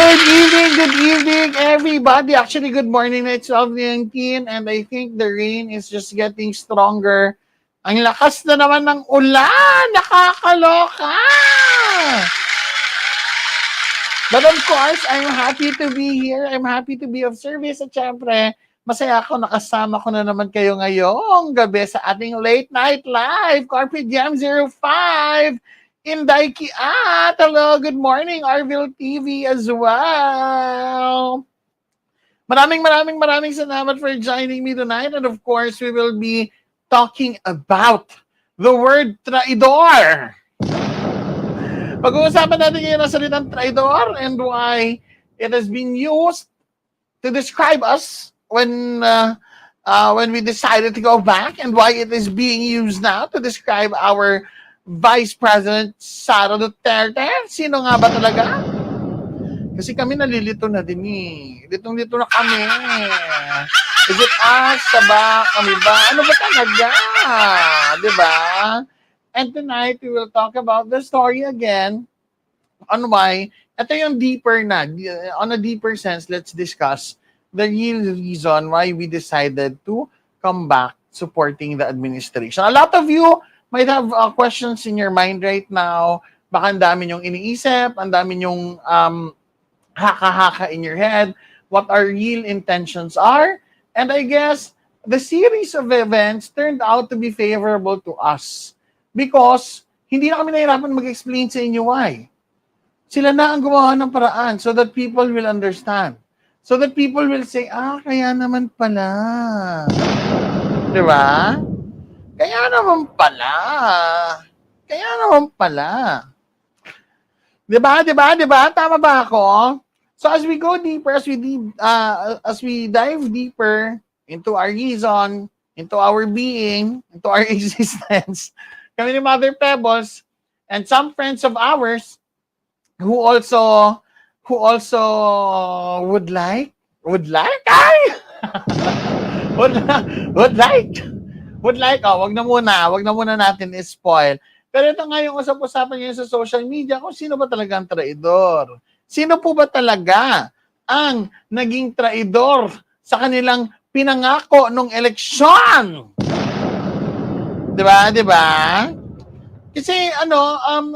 Good evening, everybody. Actually, good morning na it's 12:19 and I think the rain is just getting stronger. Ang lakas na naman ng ulan! Nakakaloka! But of course, I'm happy to be here. I'm happy to be of service. At syempre, masaya ako nakasama ko na naman kayo ngayong gabi sa ating late night live, Corporate Jam 05. Inday Kiat. Hello, good morning, Arville TV as well. Maraming salamat for joining me tonight. And of course, we will be talking about the word traidor. Pag-uusapan natin ngayon ang salitang traidor and why it has been used to describe us when we decided to go back and why it is being used now to describe our Vice President Sara Duterte. Sino nga ba talaga? Kasi kami nalilito na din eh. Litong-lito na kami. Is it us? Saba? Kami ba? Ano ba talaga? Diba? And tonight, we will talk about the story again on why. Ito yung deeper na. On a deeper sense, let's discuss the real reason why we decided to come back supporting the administration. A lot of you might have questions in your mind right now. Baka ang dami nyong iniisip, ang dami nyong haka-haka in your head, what our real intentions are. And I guess the series of events turned out to be favorable to us because hindi na kami nahirapan mag-explain sa inyo why. Sila na ang gumawa ng paraan so that people will understand. So that people will say, kaya naman pala. Diba? Kaya naman pala. Diba? Tama ba ako? So as we go deeper, as we dive deeper into our reason, into our being, into our existence, kami ni Mother Pebbles and some friends of ours who also would like, wag na muna natin i-spoil. Pero ito nga yung usap-usapan ngayon sa social media kung sino ba talaga ang traidor. Sino po ba talaga ang naging traidor sa kanilang pinangako nung eleksyon? Diba? Kasi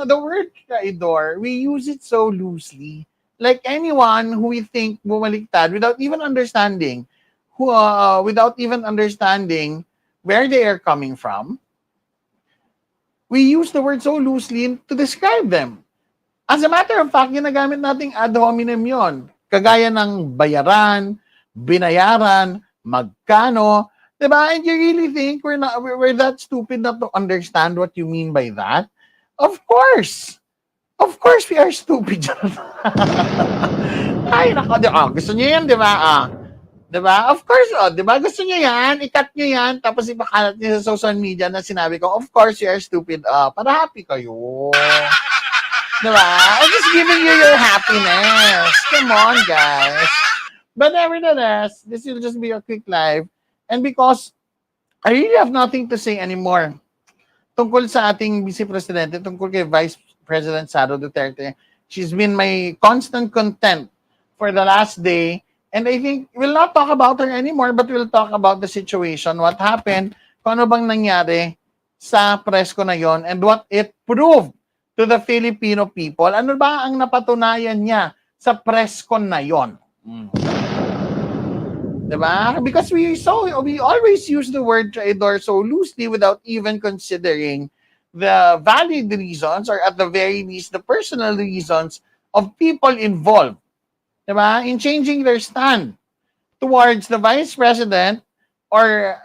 the word traidor, we use it so loosely. Like anyone who we think bumaliktad without even understanding where they are coming from, we use the word so loosely to describe them. As a matter of fact, ginagamit nating ad hominem yon. Kagaya ng bayaran, binayaran, magkano, diba? And you really think we're that stupid not to understand what you mean by that? Of course we are stupid. Ay, nako, gusto niyo yan, diba? Diba? Of course, diba? Gusto niyo yan, i-cut niyo yan, tapos ipakalat niyo sa social media na sinabi ko, of course, you are stupid. Para happy kayo. Diba? I'm just giving you your happiness. Come on, guys. But nevertheless, this will just be a quick live. And because I really have nothing to say anymore tungkol sa ating Vice Presidente, tungkol kay Vice President Sara Duterte, she's been my constant content for the last day. And I think we'll not talk about her anymore, but we'll talk about the situation, what happened, kung ano bang nangyari sa presko na yon, and what it proved to the Filipino people. Ano ba ang napatunayan niya sa presko na yon? Diba? Because we always use the word traidor so loosely without even considering the valid reasons, or at the very least, the personal reasons of people involved. Diba? In changing their stand towards the Vice President or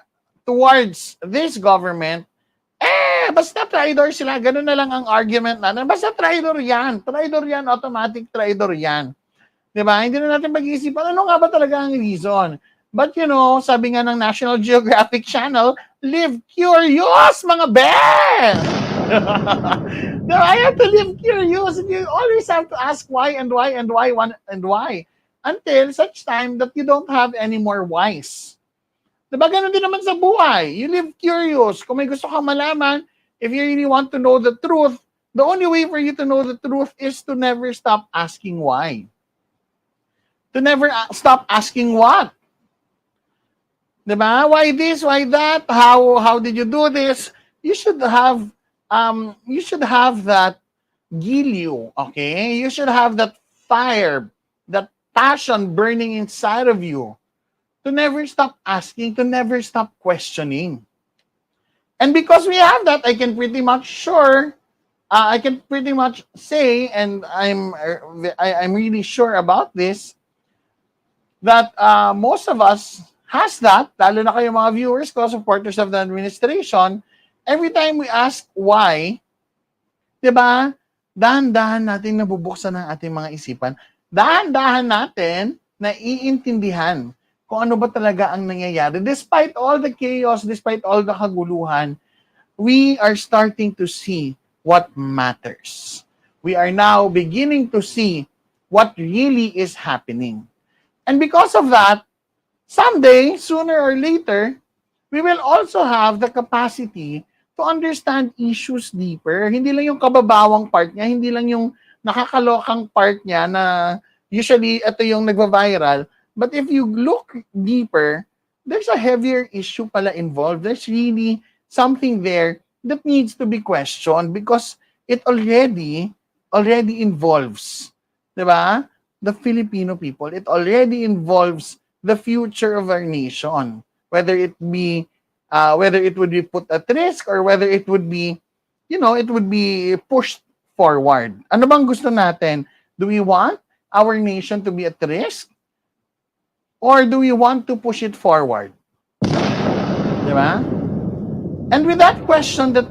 towards this government, basta traidor sila. Ganun na lang ang argument natin. Basta traidor yan, automatic traidor yan. Diba? Hindi na natin mag-iisipan, ano nga ba talaga ang reason? But sabi nga ng National Geographic Channel, live curious, mga ben! No, I have to live curious. You always have to ask why and why and why and why until such time that you don't have any more whys. Diba ganun din naman sa buhay? You live curious. Kung may gusto kang malaman, if you really want to know the truth, the only way for you to know the truth is to never stop asking why. To never stop asking what. Diba? Why this? Why that? How did you do this? You should have that �ْģ𝐸, okay? You should have that fire, that passion burning inside of you to never stop asking, to never stop questioning. And because we have that, I can pretty much say, and I'm really sure about this, that most of us has that, lalo na kayo mga viewers ko, supporters of the administration, every time we ask why, di ba, dahan-dahan natin nabubuksan ng ating mga isipan, dahan-dahan natin na iintindihan kung ano ba talaga ang nangyayari. Despite all the chaos, despite all the kaguluhan, we are starting to see what matters. We are now beginning to see what really is happening. And because of that, someday, sooner or later, we will also have the capacity to understand issues deeper. Hindi lang yung kababawang part niya, hindi lang yung nakakalokang part niya na usually ito yung nagva-viral. But if you look deeper, there's a heavier issue pala involved. There's really something there that needs to be questioned because it already involves, di ba, the Filipino people. It already involves the future of our nation, whether it would be put at risk or whether it would be, it would be pushed forward. Ano bang gusto natin? Do we want our nation to be at risk? Or do we want to push it forward? Diba? And with that question that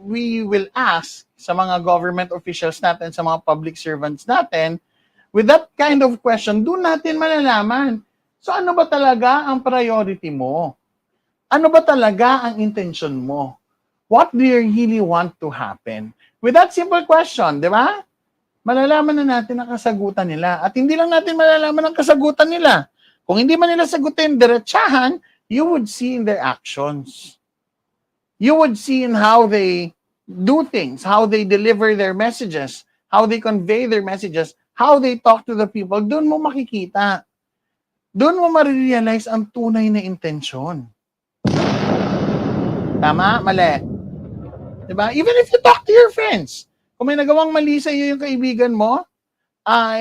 we will ask sa mga government officials natin, sa mga public servants natin, with that kind of question, doon natin malalaman. So ano ba talaga ang priority mo? Ano ba talaga ang intention mo? What do you really want to happen? With that simple question, di ba? Malalaman na natin ang kasagutan nila. At hindi lang natin malalaman ang kasagutan nila. Kung hindi man nila sagutin diretsahan, you would see in their actions. You would see in how they do things, how they deliver their messages, how they convey their messages, how they talk to the people. Doon mo makikita. Doon mo marirealize ang tunay na intensyon. Tama? Mali? Diba? Even if you talk to your friends, kung may nagawang mali sa iyo yung kaibigan mo,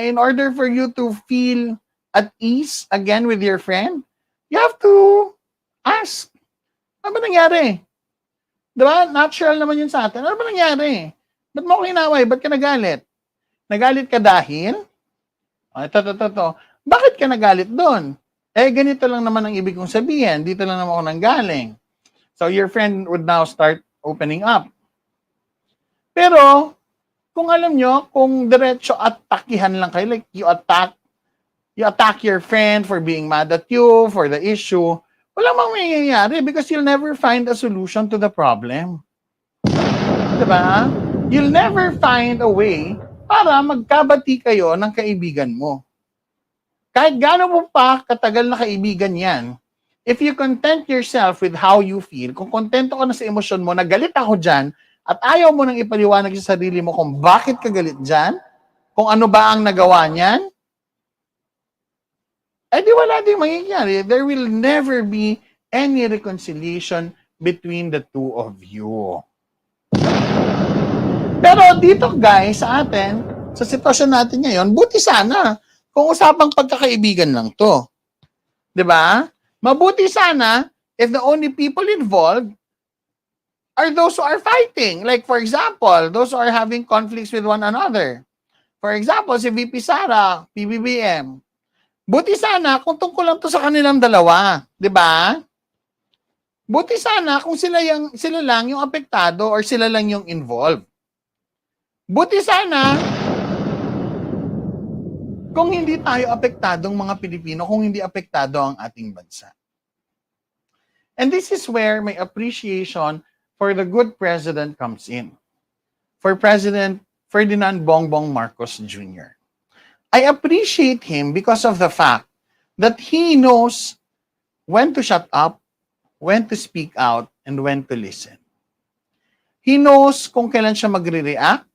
in order for you to feel at ease again with your friend, you have to ask, ano ba nangyari? Diba? Natural naman yun sa atin. Ano ba nangyari? Ba't mo ako inaway? Ba't ka nagalit? Nagalit ka dahil? Ito. Bakit ka nagalit doon? Ganito lang naman ang ibig kong sabihin. Dito lang naman ako nanggaling. So your friend would now start opening up. Pero, kung alam nyo, kung diretso atakihan lang kayo, like you attack your friend for being mad at you, for the issue, wala mang mangyayari because you'll never find a solution to the problem. Diba? You'll never find a way para magkabati kayo ng kaibigan mo. Kahit gaano mo pa katagal na kaibigan yan, if you content yourself with how you feel, kung kontento ka na sa emosyon mo, nagalit ako dyan, at ayaw mo nang ipaliwanag sa sarili mo kung bakit ka galit dyan, kung ano ba ang nagawa niyan, di wala din mangyayari. There will never be any reconciliation between the two of you. Pero dito guys, sa atin, sa sitwasyon natin ngayon, buti sana kung usapang pagkakaibigan lang to. Diba? Mabuti sana if the only people involved are those who are fighting. Like for example, those who are having conflicts with one another. For example, si VP Sara, PBBM. Buti sana kung tungkol lang to sa kanilang dalawa. Diba? Buti sana kung sila lang yung apektado or sila lang yung involved. Buti sana kung hindi tayo apektadong mga Pilipino, kung hindi apektado ang ating bansa. And this is where my appreciation for the good president comes in. For President Ferdinand Bongbong Marcos Jr. I appreciate him because of the fact that he knows when to shut up, when to speak out, and when to listen. He knows kung kailan siya magre-react.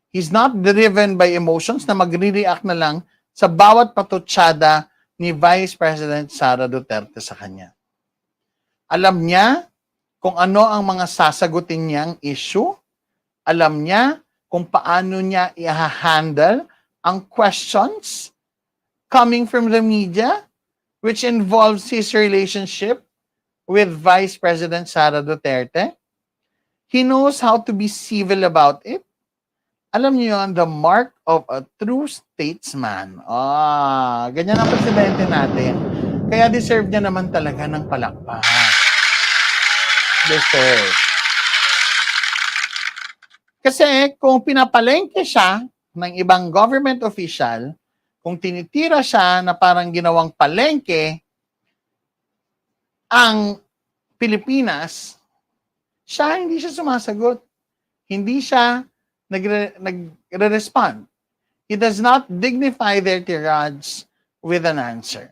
He's not driven by emotions na magre-react na lang sa bawat patutsada ni Vice President Sara Duterte sa kanya. Alam niya kung ano ang mga sasagutin niyang issue. Alam niya kung paano niya i-handle ang questions coming from the media, which involves his relationship with Vice President Sara Duterte. He knows how to be civil about it. Alam niyo yun, the mark of a true statesman. Ganyan ang presidente natin. Kaya deserve niya naman talaga ng palakpak. Deserve. Kasi kung pinapalengke siya ng ibang government official, kung tinitira siya na parang ginawang palengke ang Pilipinas, siya hindi siya sumasagot. Hindi siya nagre-respond. He does not dignify their tirades with an answer.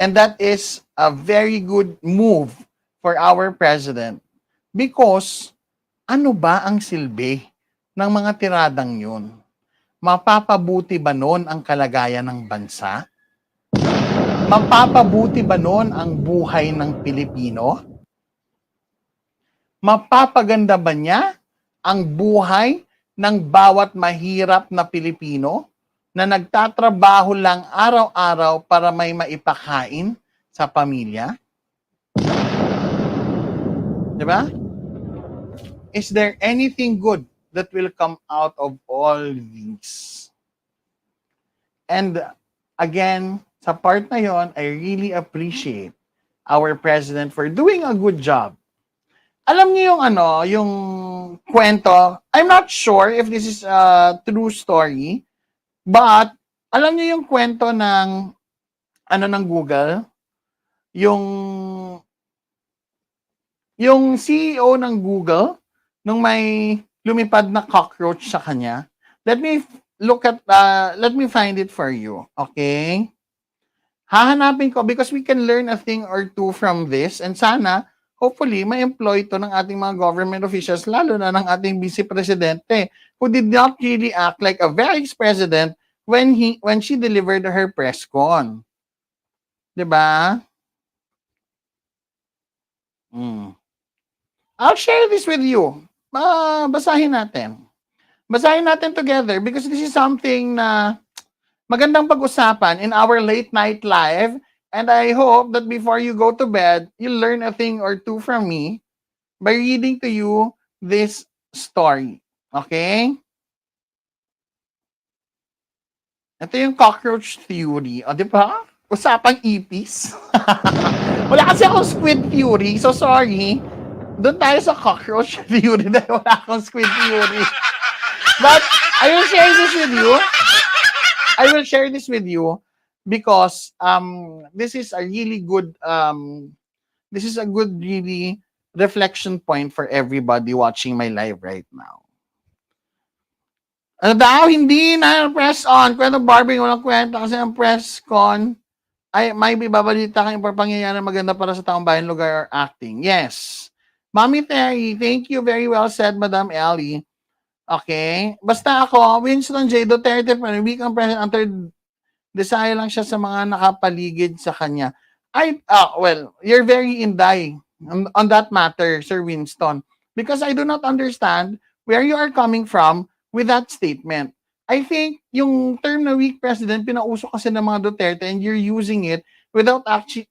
And that is a very good move for our president because ano ba ang silbi ng mga tiradang yun? Mapapabuti ba noon ang kalagayan ng bansa? Mapapabuti ba noon ang buhay ng Pilipino? Mapapaganda ba niya ang buhay ng bawat mahirap na Pilipino na nagtatrabaho lang araw-araw para may maipakain sa pamilya? Diba? Is there anything good that will come out of all these? And again, sa part na yon, I really appreciate our president for doing a good job. Alam niyo yung yung kwento, I'm not sure if this is a true story, but alam niyo yung kwento ng ng Google, yung CEO ng Google nung may lumipad na cockroach sa kanya. Let me find it for you, okay? Hahanapin ko because we can learn a thing or two from this and sana hopefully, ma-employ ito ng ating mga government officials, lalo na ng ating vice presidente, who did not really act like a vice president when she delivered her press con. Diba? I'll share this with you. Basahin natin. Basahin natin together because this is something na magandang pag-usapan in our late night live. And I hope that before you go to bed, you'll learn a thing or two from me by reading to you this story. Okay? Ito yung cockroach theory. O, di ba? Usapang ipis. Wala kasi akong squid theory, so sorry. Doon tayo sa cockroach theory dahil wala akong squid theory. But I will share this with you. Because this is a really good really reflection point for everybody watching my live right now. Ano daw, hindi na press on. Kwento Barbie, walang kwenta kasi ang press con ay may bibabalita kang pangyayari maganda para sa taong bayan, lugar, or acting. Yes. Mommy Terry, thank you. Very well said, Madam Ellie. Okay. Basta ako, Winston J. Duterte, weekang president, ang third desire lang siya sa mga nakapaligid sa kanya. Well, you're very inday on that matter, Sir Winston. Because I do not understand where you are coming from with that statement. I think yung term na weak president, pinauso kasi ng mga Duterte and you're using it without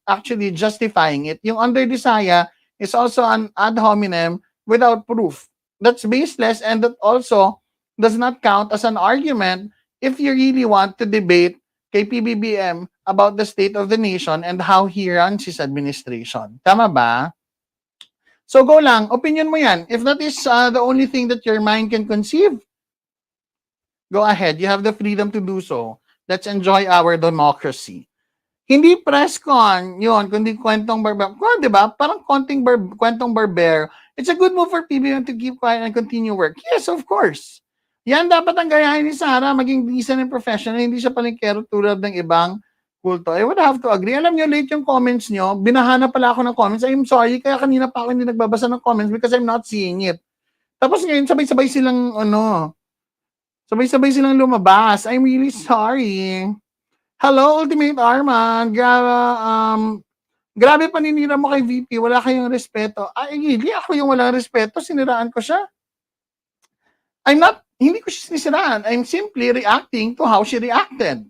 actually justifying it. Yung under desire is also an ad hominem without proof. That's baseless and that also does not count as an argument if you really want to debate kay PBBM about the state of the nation and how he runs his administration. Tama ba? So go lang, opinion mo yan. If that is the only thing that your mind can conceive, go ahead. You have the freedom to do so. Let's enjoy our democracy. Hindi press con, yun, kundi kwentong barber. Di ba? Parang kwentong barber. It's a good move for PBBM to keep quiet and continue work. Yes, of course. Yan dapat ang gayahin ni Sara, maging decent and professional, hindi siya palengkero tulad ng ibang kulto. I would have to agree. Alam nyo, late yung comments nyo, binahana pala ako ng comments. I'm sorry, kaya kanina pa ako hindi nagbabasa ng comments because I'm not seeing it. Tapos ngayon, sabay-sabay silang, Sabay-sabay silang lumabas. I'm really sorry. Hello, Ultimate Arman. Grabe paninira mo kay VP. Wala kayong respeto. Ay, hindi ako yung walang respeto. Siniraan ko siya. Hindi ko siya sinisiraan. I'm simply reacting to how she reacted.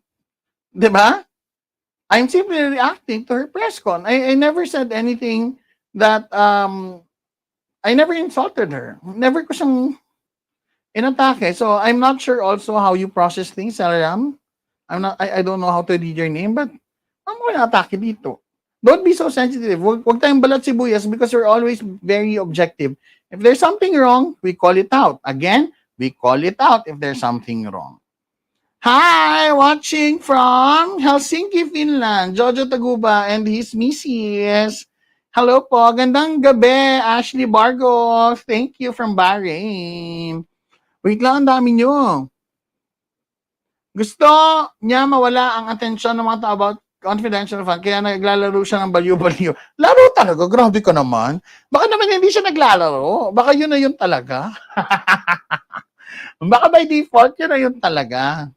Diba? I'm simply reacting to her press con. I never said anything that, I never insulted her. Never ko siyang inatake. So, I'm not sure also how you process things, Saram. I don't know how to read your name, but ano ko inatake dito? Don't be so sensitive. Huwag tayong balat sibuyas because we're always very objective. If there's something wrong, we call it out. Again, we call it out if there's something wrong. Hi! Watching from Helsinki, Finland. Jojo Taguba and his missus. Hello po. Gandang gabi, Ashley Bargos. Thank you from Bahrain. Wait lang, ang dami nyo. Gusto niya mawala ang atensyon ng mga tao about confidential fund, kaya naglalaro siya ng baliw-baliw. Laro talaga? Grabe ka naman. Baka naman hindi siya naglalaro. Baka yun na yun talaga. Baka by default, yun na yun talaga.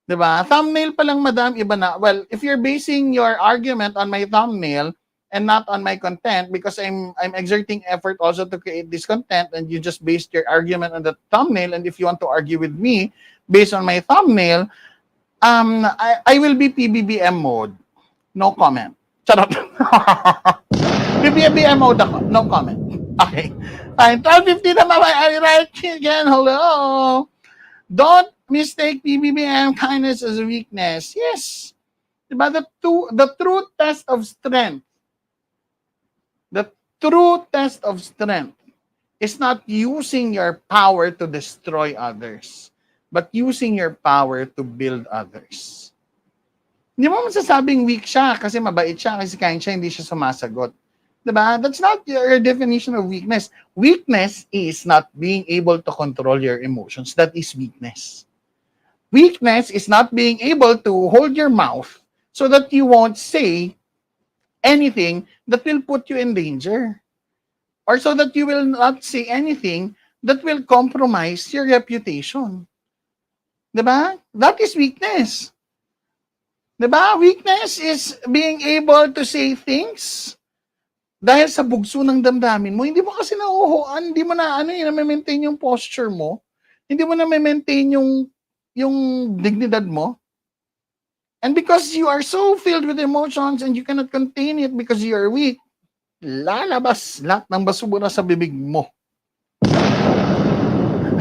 Diba? Thumbnail pa lang, madam, iba na. Well, if you're basing your argument on my thumbnail and not on my content, because I'm exerting effort also to create this content, and you just based your argument on the thumbnail, and if you want to argue with me based on my thumbnail, I will be PBBM mode. No comment. Charot. PBBM mode ako. No comment. Okay. Fine. 12:50 na I write again. Hello. Don't mistake PBBM kindness as a weakness. Yes. Diba? The true test of strength. The true test of strength is not using your power to destroy others, but using your power to build others. Hindi mo masasabing weak siya kasi mabait siya, kasi kind siya, hindi siya sumasagot. Diba? That's not your definition of weakness. Weakness is not being able to control your emotions. That is weakness. Weakness is not being able to hold your mouth so that you won't say anything that will put you in danger. Or so that you will not say anything that will compromise your reputation. Diba? That is weakness. Diba? Weakness is being able to say things dahil sa bugso ng damdamin mo. Hindi mo kasi nauuhuan, hindi mo na na-maintain yung posture mo. Hindi mo na maintain yung dignidad mo. And because you are so filled with emotions and you cannot contain it because you are weak, lalabas lahat ng basura sa bibig mo.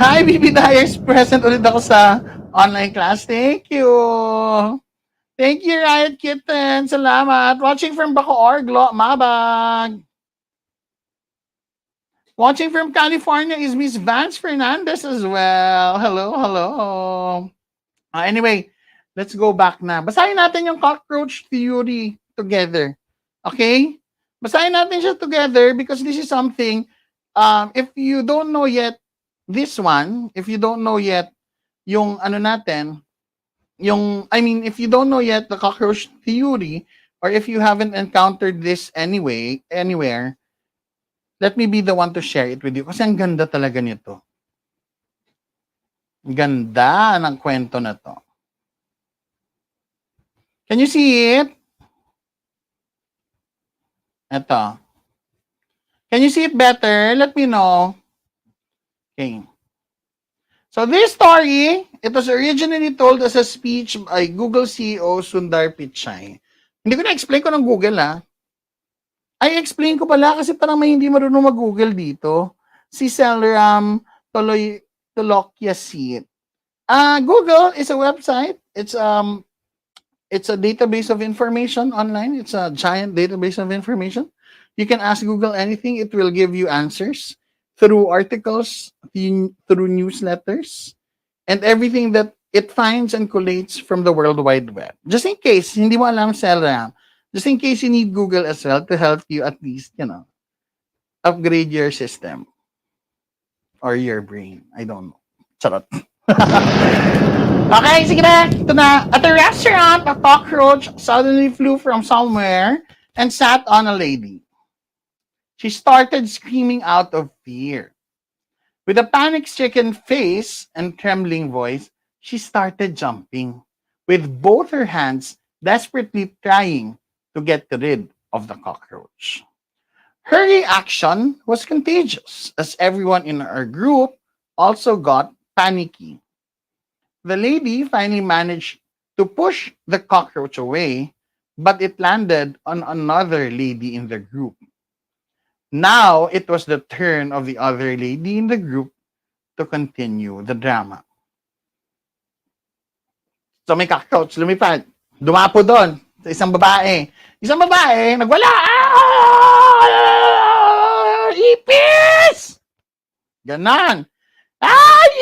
Hi, BB Dyers. Present ulit ako sa online class. Thank you. Thank you, Riot Kitten. Salamat. Watching from Bacoor, Mabag. Watching from California is Miss Vance Fernandez as well. Hello, hello. Anyway, let's go back na. Basahin natin yung cockroach theory together. Okay? Basahin natin siya together because this is something, if you don't know yet this one, if you don't know yet yung natin, if you don't know yet the cockroach theory, or if you haven't encountered this anywhere, let me be the one to share it with you. Kasi ang ganda talaga nito. Ganda ng kwento na to. Can you see it? Ito. Can you see it better? Let me know. Okay. So this story, it was originally told as a speech by Google CEO Sundar Pichai. Hindi ko na-explain ko ng Google, I explain ko pala kasi parang may hindi marunong mag-Google dito. Si Selram Tolokyasit. Google is a website. It's a database of information online. It's a giant database of information. You can ask Google anything. It will give you answers through articles, through newsletters, and everything that it finds and collates from the World Wide Web. Just in case, hindi mo alam, Selram, just in case you need Google as well to help you at least, upgrade your system or your brain. I don't know. Charot. Okay, sige na. Ito na. At a restaurant, a cockroach suddenly flew from somewhere and sat on a lady. She started screaming out of fear. With a panic-stricken face and trembling voice, she started jumping, with both her hands desperately trying to get rid of the cockroach. Her reaction was contagious, as everyone in our group also got panicky. The lady finally managed to push the cockroach away, but it landed on another lady in the group. Now it was the turn of the other lady in the group to continue the drama. So may cockroach, lumipad. Dumapo doon sa isang babae. Isang babae, nagwala. Ipis! Ganon.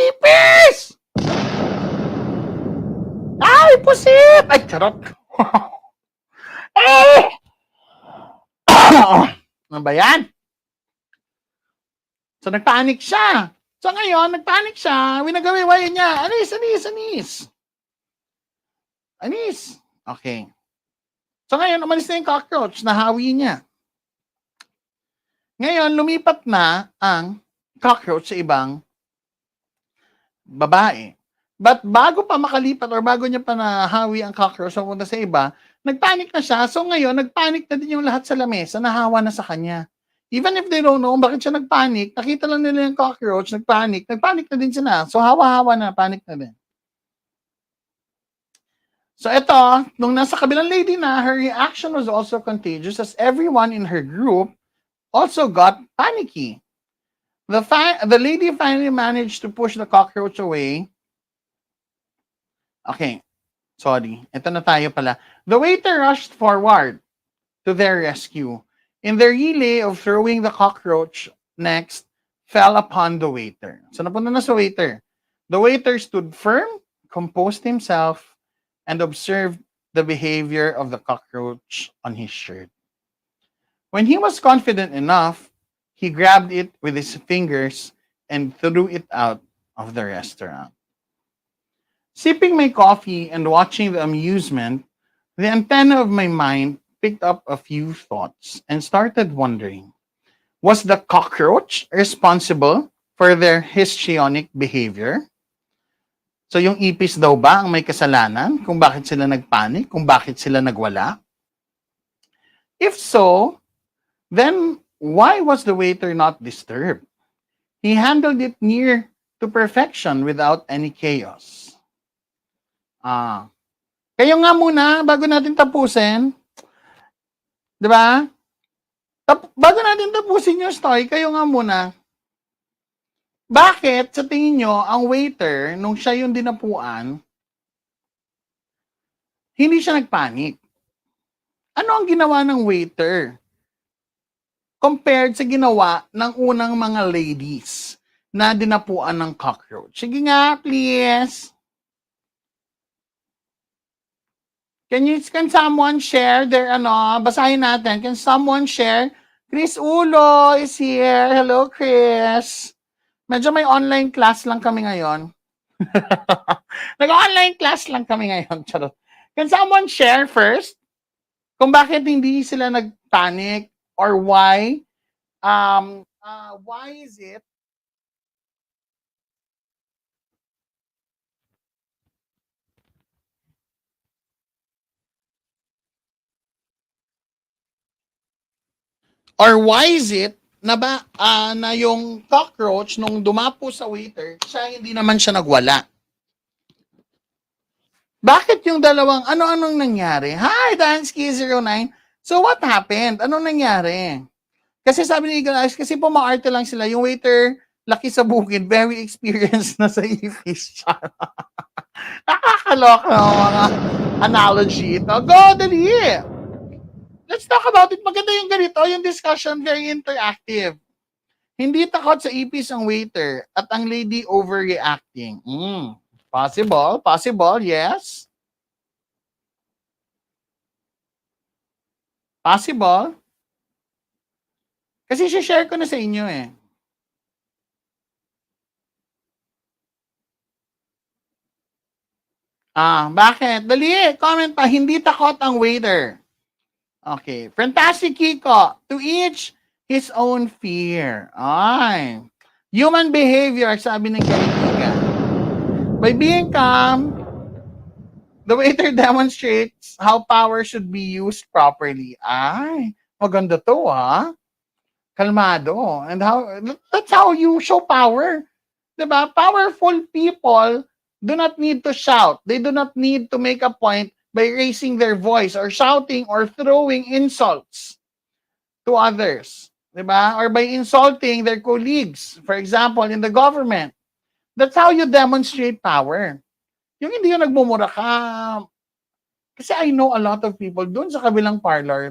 Ipis! Pusit! Ay, charot. Ano ba yan? So, nagpanik siya. So, ngayon, nagpanik siya. Winagawiwayan niya. Anis. Okay. So, ngayon, umalis na yung cockroach. Nahawi niya. Ngayon, lumipat na ang cockroach sa ibang babae. But bago pa makalipat or bago niya pa nahawi ang cockroach papunta sa iba, nagpanik na siya. So ngayon, nagpanik na din yung lahat sa lamesa, nahawa na sa kanya. Even if they don't know bakit siya nagpanik, nakita lang nila yung cockroach, nagpanik na din sila. So hawa-hawa na, panik na din. So ito, nung nasa kabilang lady na, her reaction was also contagious as everyone in her group also got panicky. The lady finally managed to push the cockroach away. Okay, sorry. Ito na tayo pala. The waiter rushed forward to their rescue. In the relay of throwing the cockroach next, fell upon the waiter. So napunta na sa waiter. The waiter stood firm, composed himself, and observed the behavior of the cockroach on his shirt. When he was confident enough, he grabbed it with his fingers and threw it out of the restaurant. Sipping my coffee and watching the amusement, the antenna of my mind picked up a few thoughts and started wondering, was the cockroach responsible for their histrionic behavior? So yung ipis daw ba ang may kasalanan kung bakit sila nagpanik, kung bakit sila nagwala? If so, then why was the waiter not disturbed? He handled it near to perfection without any chaos. Kayo nga muna, bago natin tapusin, di ba? Bago natin tapusin yung story, kayo nga muna, bakit sa tingin nyo, ang waiter, nung siya yung dinapuan, hindi siya nagpanik? Ano ang ginawa ng waiter compared sa ginawa ng unang mga ladies na dinapuan ng cockroach? Sige nga, please. Can someone share their basahin natin. Can someone share? Chris Ulo is here. Hello, Chris. Medyo may online class lang kami ngayon. Nag-online class lang kami ngayon. Charot. Can someone share first kung bakit hindi sila nagpanic or why is it na na yung cockroach nung dumapo sa waiter, siya hindi naman siya nagwala? Bakit yung dalawang, anong nangyari? Hi, Dansky09. So what happened? Anong nangyari? Kasi sabi ni Alex, kasi po maarte lang sila. Yung waiter, laki sa bukid, very experienced na sa ipis siya. Nakakaloka ng mga analogy ito. Go, dali! Let's talk about it. Maganda yung ganito, yung discussion, very interactive. Hindi takot sa ipis ang waiter at ang lady overreacting. Possible, yes. Possible. Kasi share ko na sa inyo eh. Bakit? Dali, comment pa. Hindi takot ang waiter. Okay. Fantastic, Kiko. To each his own fear. Ay. Human behavior, sabi ng kaibigan. By being calm, the waiter demonstrates how power should be used properly. Ay, maganda to ha. Kalmado. And that's how you show power. Diba? Powerful people do not need to shout. They do not need to make a point by raising their voice or shouting or throwing insults to others. Diba? Or by insulting their colleagues. For example, in the government. That's how you demonstrate power. Yung hindi yung nagmumura ka. Kasi I know a lot of people doon sa kabilang parlor,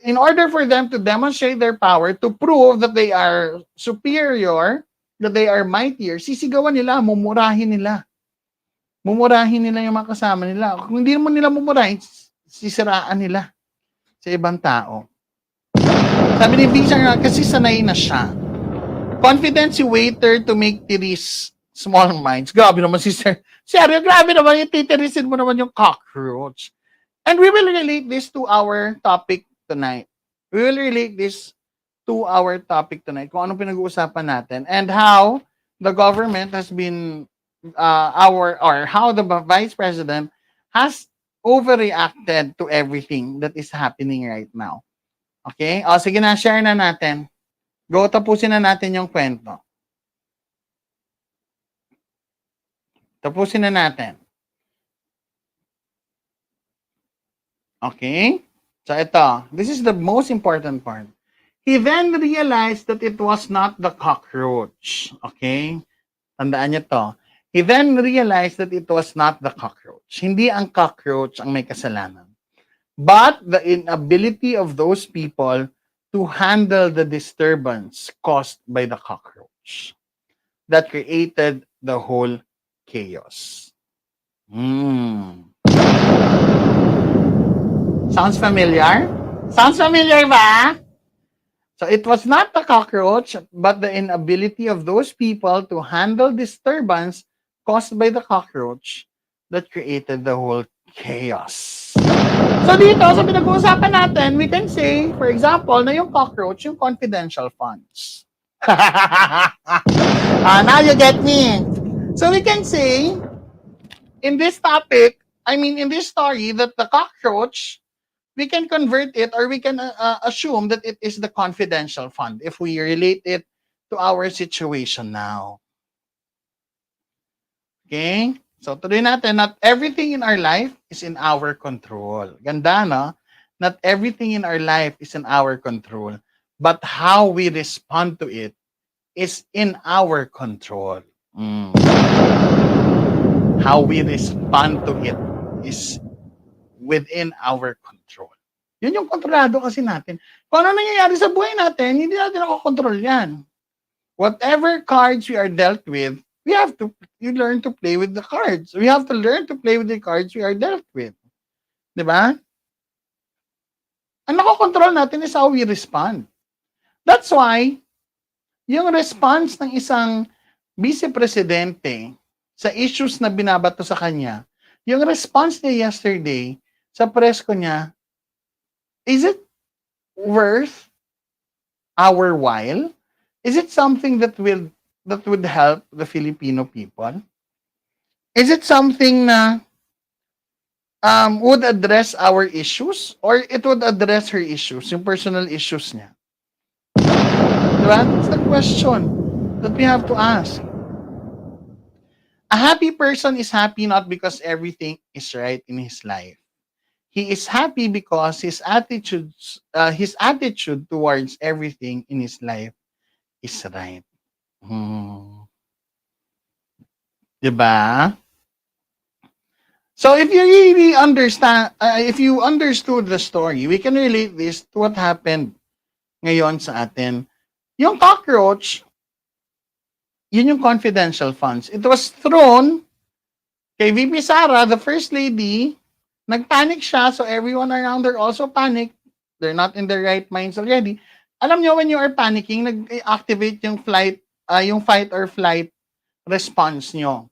in order for them to demonstrate their power, to prove that they are superior, that they are mightier, sisigawan nila, mumurahin nila. Mumurahin nila yung mga kasama nila. Kung hindi mo nila mumurahin, sisiraan nila sa ibang tao. Sabi ni Vincent nga, kasi sanay na siya. Confident si waiter to make tiris small minds. Grabe naman si Sir. Seryo, grabe naman yung titirisin mo naman yung cockroach. And we will relate this to our topic tonight. We will relate this to our topic tonight, kung anong pinag-uusapan natin, and how the government has been, how the Vice President has overreacted to everything that is happening right now. Okay? O, sige na, share na natin. Go, tapusin na natin yung kwento. Tapusin na natin. Okay? So ito, this is the most important part. He then realized that it was not the cockroach. Okay? Tandaan niyo to. He then realized that it was not the cockroach. Hindi ang cockroach ang may kasalanan. But the inability of those people to handle the disturbance caused by the cockroach that created the whole chaos. Sounds familiar? Sounds familiar ba? So it was not the cockroach, but the inability of those people to handle disturbance caused by the cockroach that created the whole chaos. So dito, sa pinag-uusapan natin, we can say, for example, na yung cockroach, yung confidential funds. Now you get me. So we can say, in this topic, in this story, that the cockroach, we can convert it, or we can assume that it is the confidential fund if we relate it to our situation now. Okay? So, tuloy natin, not everything in our life is in our control. Ganda, no? Not everything in our life is in our control. But how we respond to it is in our control. How we respond to it is within our control. Yun yung kontrolado kasi natin. Kung ano nangyayari sa buhay natin, hindi natin nakokontrol yan. Whatever cards we are dealt with, you learn to play with the cards. We have to learn to play with the cards we are dealt with. Diba? Ang nakokontrol natin is how we respond. That's why, yung response ng isang vice-presidente sa issues na binabato sa kanya, yung response niya yesterday, sa press ko niya, is it worth our while? Is it something that would help the Filipino people? Is it something na would address our issues, or it would address her issues, yung personal issues niya? Diba? That's the question that we have to ask. A happy person is happy not because everything is right in his life. He is happy because his attitude towards everything in his life is right. Diba? So if you really understand, if you understood the story, we can relate this to what happened ngayon sa atin. Yung cockroach, yun yung confidential funds. It was thrown kay VP Sara, the First Lady. Nagpanic siya, so everyone around her also panicked. They're not in their right minds already. Alam nyo, when you are panicking, nag-activate yung fight or flight response nyo.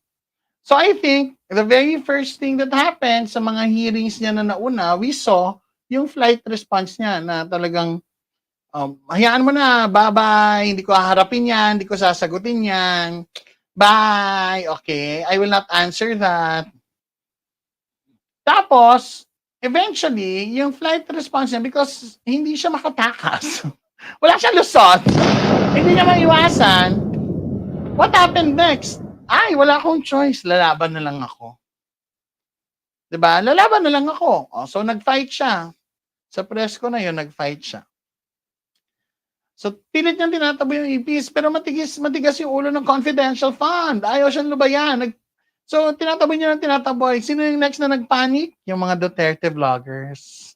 So I think, the very first thing that happened sa mga hearings niya na nauna, we saw yung flight response niya na talagang Hayaan mo na, bye-bye, hindi ko haharapin yan, hindi ko sasagutin yan, bye, okay, I will not answer that. Tapos, eventually, yung flight response niya, because hindi siya makatakas, wala siyang lusot, hindi niya maiwasan, what happened next? Ay, wala akong choice, lalaban na lang ako. Diba? Lalaban na lang ako. So, nag-fight siya. Sa presko na yun, nag-fight siya. So, pilit niyang tinatabo yung ipis, pero matigas yung ulo ng confidential fund. Ayaw siyang lubayan. So, tinatabo niya ng tinataboy. Sino yung next na nagpanic? Yung mga Duterte vloggers.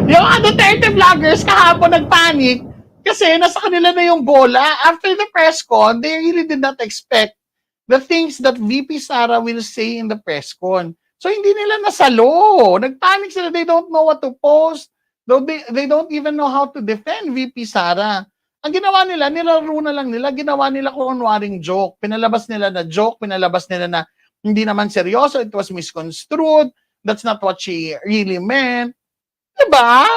Yung mga Duterte vloggers kahapon nagpanic kasi nasa kanila na yung bola. After the press con, they really did not expect the things that VP Sara will say in the press con. So, hindi nila nasalo. Nagpanic sila. They don't know what to post. They don't even know how to defend VP Sara. Ang ginawa nila, nilaro na lang nila. Ginawa nila kung kunwaring joke. Pinalabas nila na joke. Pinalabas nila na hindi naman seryoso. It was misconstrued. That's not what she really meant. Diba?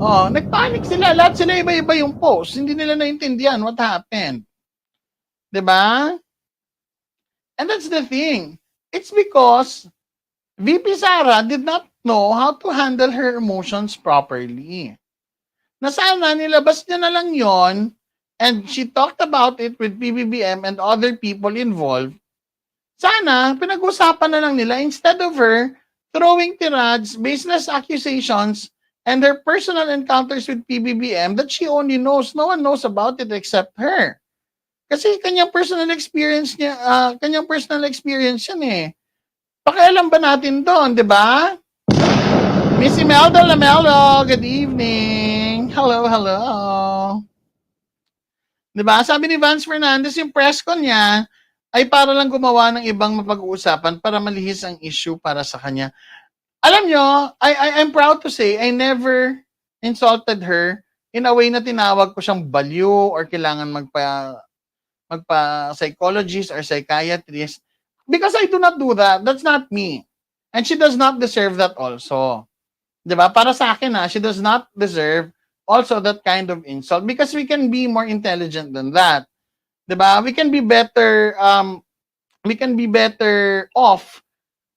Oh, nagpanic sila. Lahat sila iba-iba yung post. Hindi nila naintindihan what happened. Diba? And that's the thing. It's because VP Sara did not know how to handle her emotions properly. Na sana nilabas niya na lang yon, and she talked about it with PBBM and other people involved. Sana pinag-usapan na lang nila instead of her throwing tirades, baseless accusations, and her personal encounters with PBBM that she only knows. No one knows about it except her. Kasi kanyang personal experience yan eh. Pakialam ba natin doon, di ba? Miss Imelda Lamelo, good evening. Hello, hello. Di ba? Sabi ni Vance Fernandez, yung press con niya ay para lang gumawa ng ibang mapag-uusapan para malihis ang issue para sa kanya. Alam nyo, I'm proud to say, I never insulted her in a way na tinawag ko siyang baliw or kailangan magpa-psychologist or psychiatrist. Because I do not do that. That's not me. And she does not deserve that also. Diba? Para sa akin she does not deserve also that kind of insult because we can be more intelligent than that. Diba? We can be better off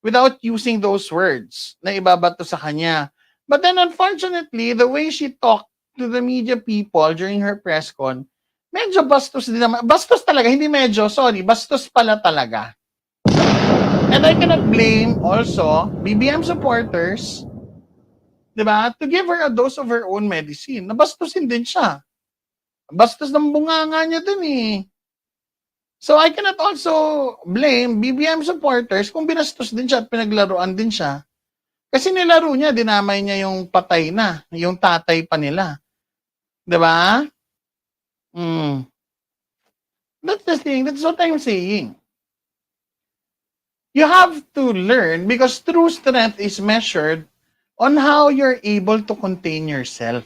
without using those words na ibabato sa kanya. But then unfortunately, the way she talked to the media people during her press con, medyo bastos din naman. Bastos talaga, hindi medyo, sorry, bastos pala talaga. And I cannot blame also BBM supporters, diba, to give her a dose of her own medicine. Nabastusin din siya. Bastos ng bunganga niya dun eh. So I cannot also blame BBM supporters kung binastos din siya at pinaglaruan din siya. Kasi nilaro niya, dinamay niya yung patay na, yung tatay pa nila. Diba? That's the thing. That's what I'm saying. You have to learn because true strength is measured on how you're able to contain yourself.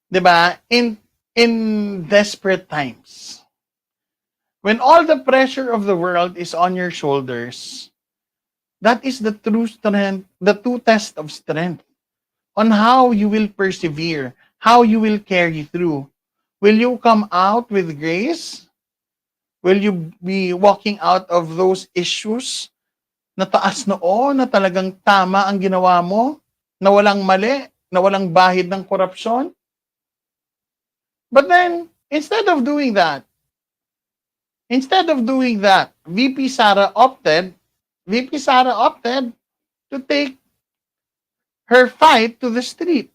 Diba? In desperate times. When all the pressure of the world is on your shoulders, that is the true strength, the true test of strength on how you will persevere, how you will carry through. Will you come out with grace? Will you be walking out of those issues na taas noo, na talagang tama ang ginawa mo, na walang mali, na walang bahid ng korupsyon? But then, instead of doing that, VP Sara opted to take her fight to the street.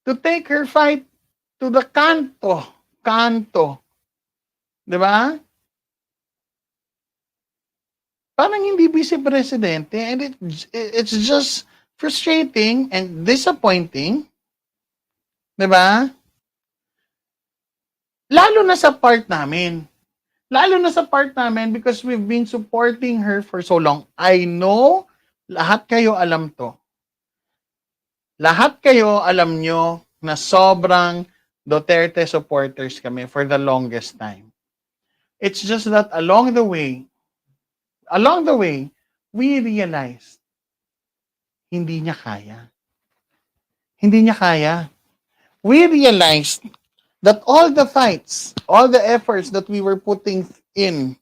To take her fight to the kanto. Diba? Parang hindi vice-presidente, and it's just frustrating and disappointing. Diba? Lalo na sa part namin because we've been supporting her for so long. I know, lahat kayo alam to. Lahat kayo alam nyo na sobrang Duterte supporters kami for the longest time. It's just that along the way, we realized Hindi niya kaya. Hindi niya kaya. We realized that all the fights, all the efforts that we were putting in,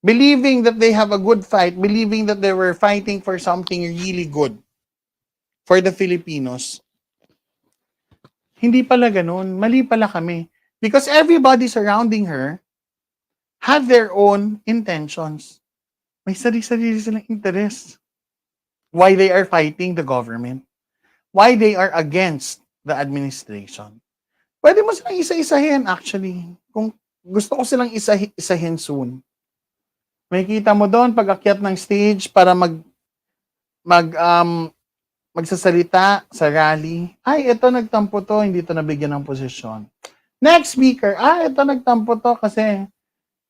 believing that they have a good fight, believing that they were fighting for something really good for the Filipinos, hindi pala ganun. Mali pala kami. Because everybody surrounding her had their own intentions. May sarili-sarili silang interest. Why they are fighting the government. Why they are against the administration. Pwede mo silang isa-isahin actually. Kung gusto ko silang isahin soon. May kita mo doon pag akyat ng stage para magsasalita sa rally. Ay, ito nagtampo to, hindi to nabigyan ng posisyon. Next speaker, ito nagtampo to kasi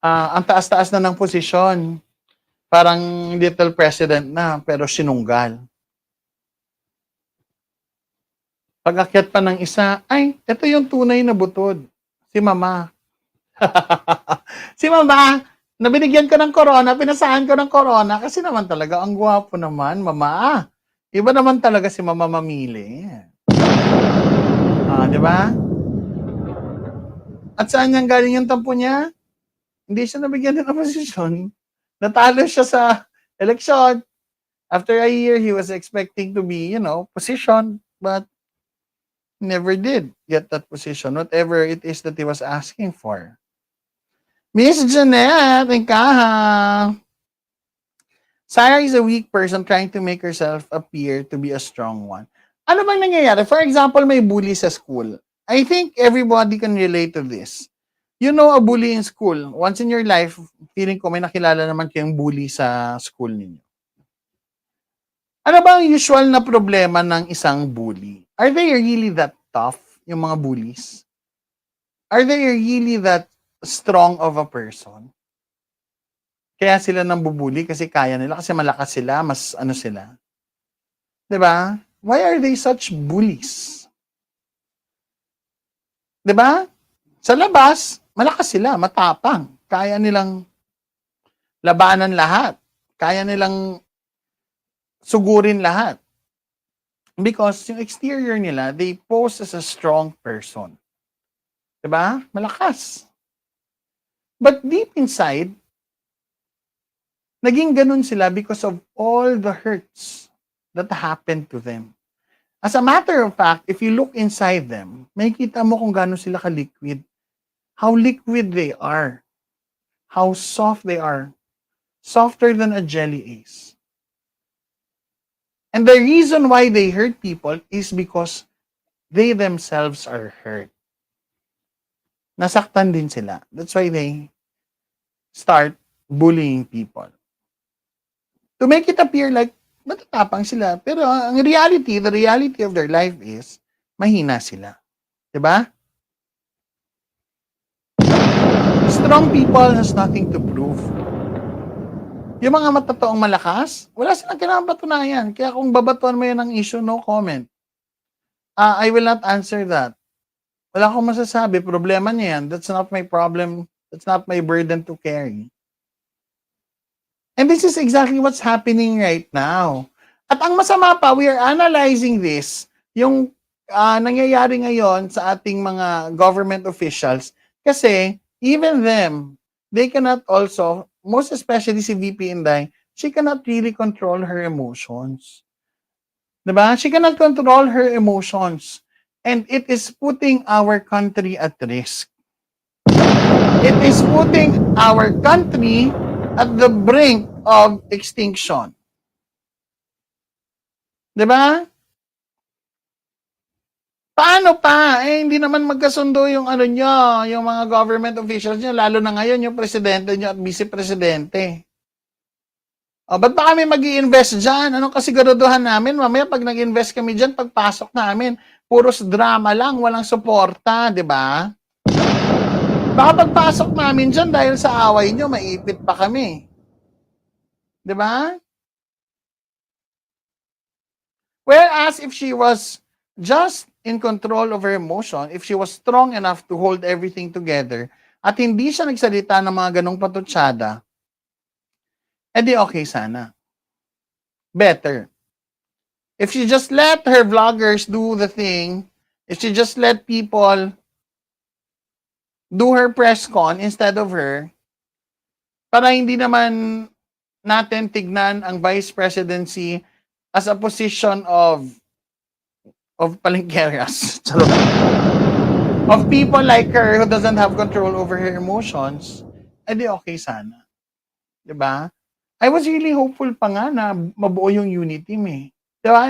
ang taas-taas na ng posisyon. Parang little president na, pero sinunggal. Pag akyat pa ng isa, ay, ito yung tunay na butod. Si Mama. Si Mama, nabinigyan ko ng corona, pinasahan ko ng corona, kasi naman talaga, ang gwapo naman, Mama. Iba naman talaga si Mama mamili. Di ba? At saan niyang galing yung tampo niya? Hindi siya nabigyan ng posisyon. Natalo siya sa eleksyon. After a year, he was expecting to be, positioned, but never did get that position, whatever it is that he was asking for. Miss Jeanette, Inkaha. Sara is a weak person trying to make herself appear to be a strong one. Ano bang nangyayari? For example, may bully sa school. I think everybody can relate to this. You know a bully in school. Once in your life, feeling ko may nakilala naman kayong bully sa school ninyo. Ano ba ang usual na problema ng isang bully? Are they really that tough, yung mga bullies? Are they really that strong of a person? Kaya sila nang bubuli kasi kaya nila, kasi malakas sila, mas ano sila. Diba? Why are they such bullies? Diba? Sa labas, malakas sila, matapang. Kaya nilang labanan lahat. Kaya nilang sugurin lahat. Because yung exterior nila, they pose as a strong person. Diba? Malakas. But deep inside, naging ganun sila because of all the hurts that happened to them. As a matter of fact, if you look inside them, makikita mo kung gaano sila ka-liquid. How liquid they are. How soft they are. Softer than a jelly is. And the reason why they hurt people is because they themselves are hurt. Nasaktan din sila. That's why they start bullying people. To make it appear like matatapang sila. Pero ang reality, the reality of their life is mahina sila. Diba? Strong people has nothing to prove. Yung mga matatoong malakas, wala silang kailangan patunayan. Kaya kung babatuan mo yan ng issue, no comment. I will not answer that. Wala akong masasabi. Problema niya yan. That's not my problem. That's not my burden to carry. And this is exactly what's happening right now. At ang masama pa, we are analyzing this, yung nangyayari ngayon sa ating mga government officials, kasi even them, they cannot also, most especially si VP Inday, she cannot really control her emotions. Diba? She cannot control her emotions. And it is putting our country at risk. It is putting our country at the brink of extinction. Diba? Paano pa? Hindi naman magkasundo yung nyo, yung mga government officials nyo, lalo na ngayon yung presidente nyo at vice-presidente. Ba't ba kami mag-i-invest dyan? Anong kasiguraduhan namin? Mamaya pag nag-invest kami dyan, pagpasok namin, puros drama lang, walang suporta, di ba? Baka pagpasok namin dyan dahil sa away nyo, maipit pa kami. Di ba? Whereas if she was just in control of her emotion, if she was strong enough to hold everything together, at hindi siya nagsalita ng mga ganong patutsada, edi okay sana. better. If she just let her vloggers do the thing, if she just let people do her press con instead of her, para hindi naman natin tignan ang vice presidency as a position of palengkeras. Of people like her who doesn't have control over her emotions, edi okay sana. 'Di ba? I was really hopeful pa nga na mabuo yung unity team eh. 'Di ba?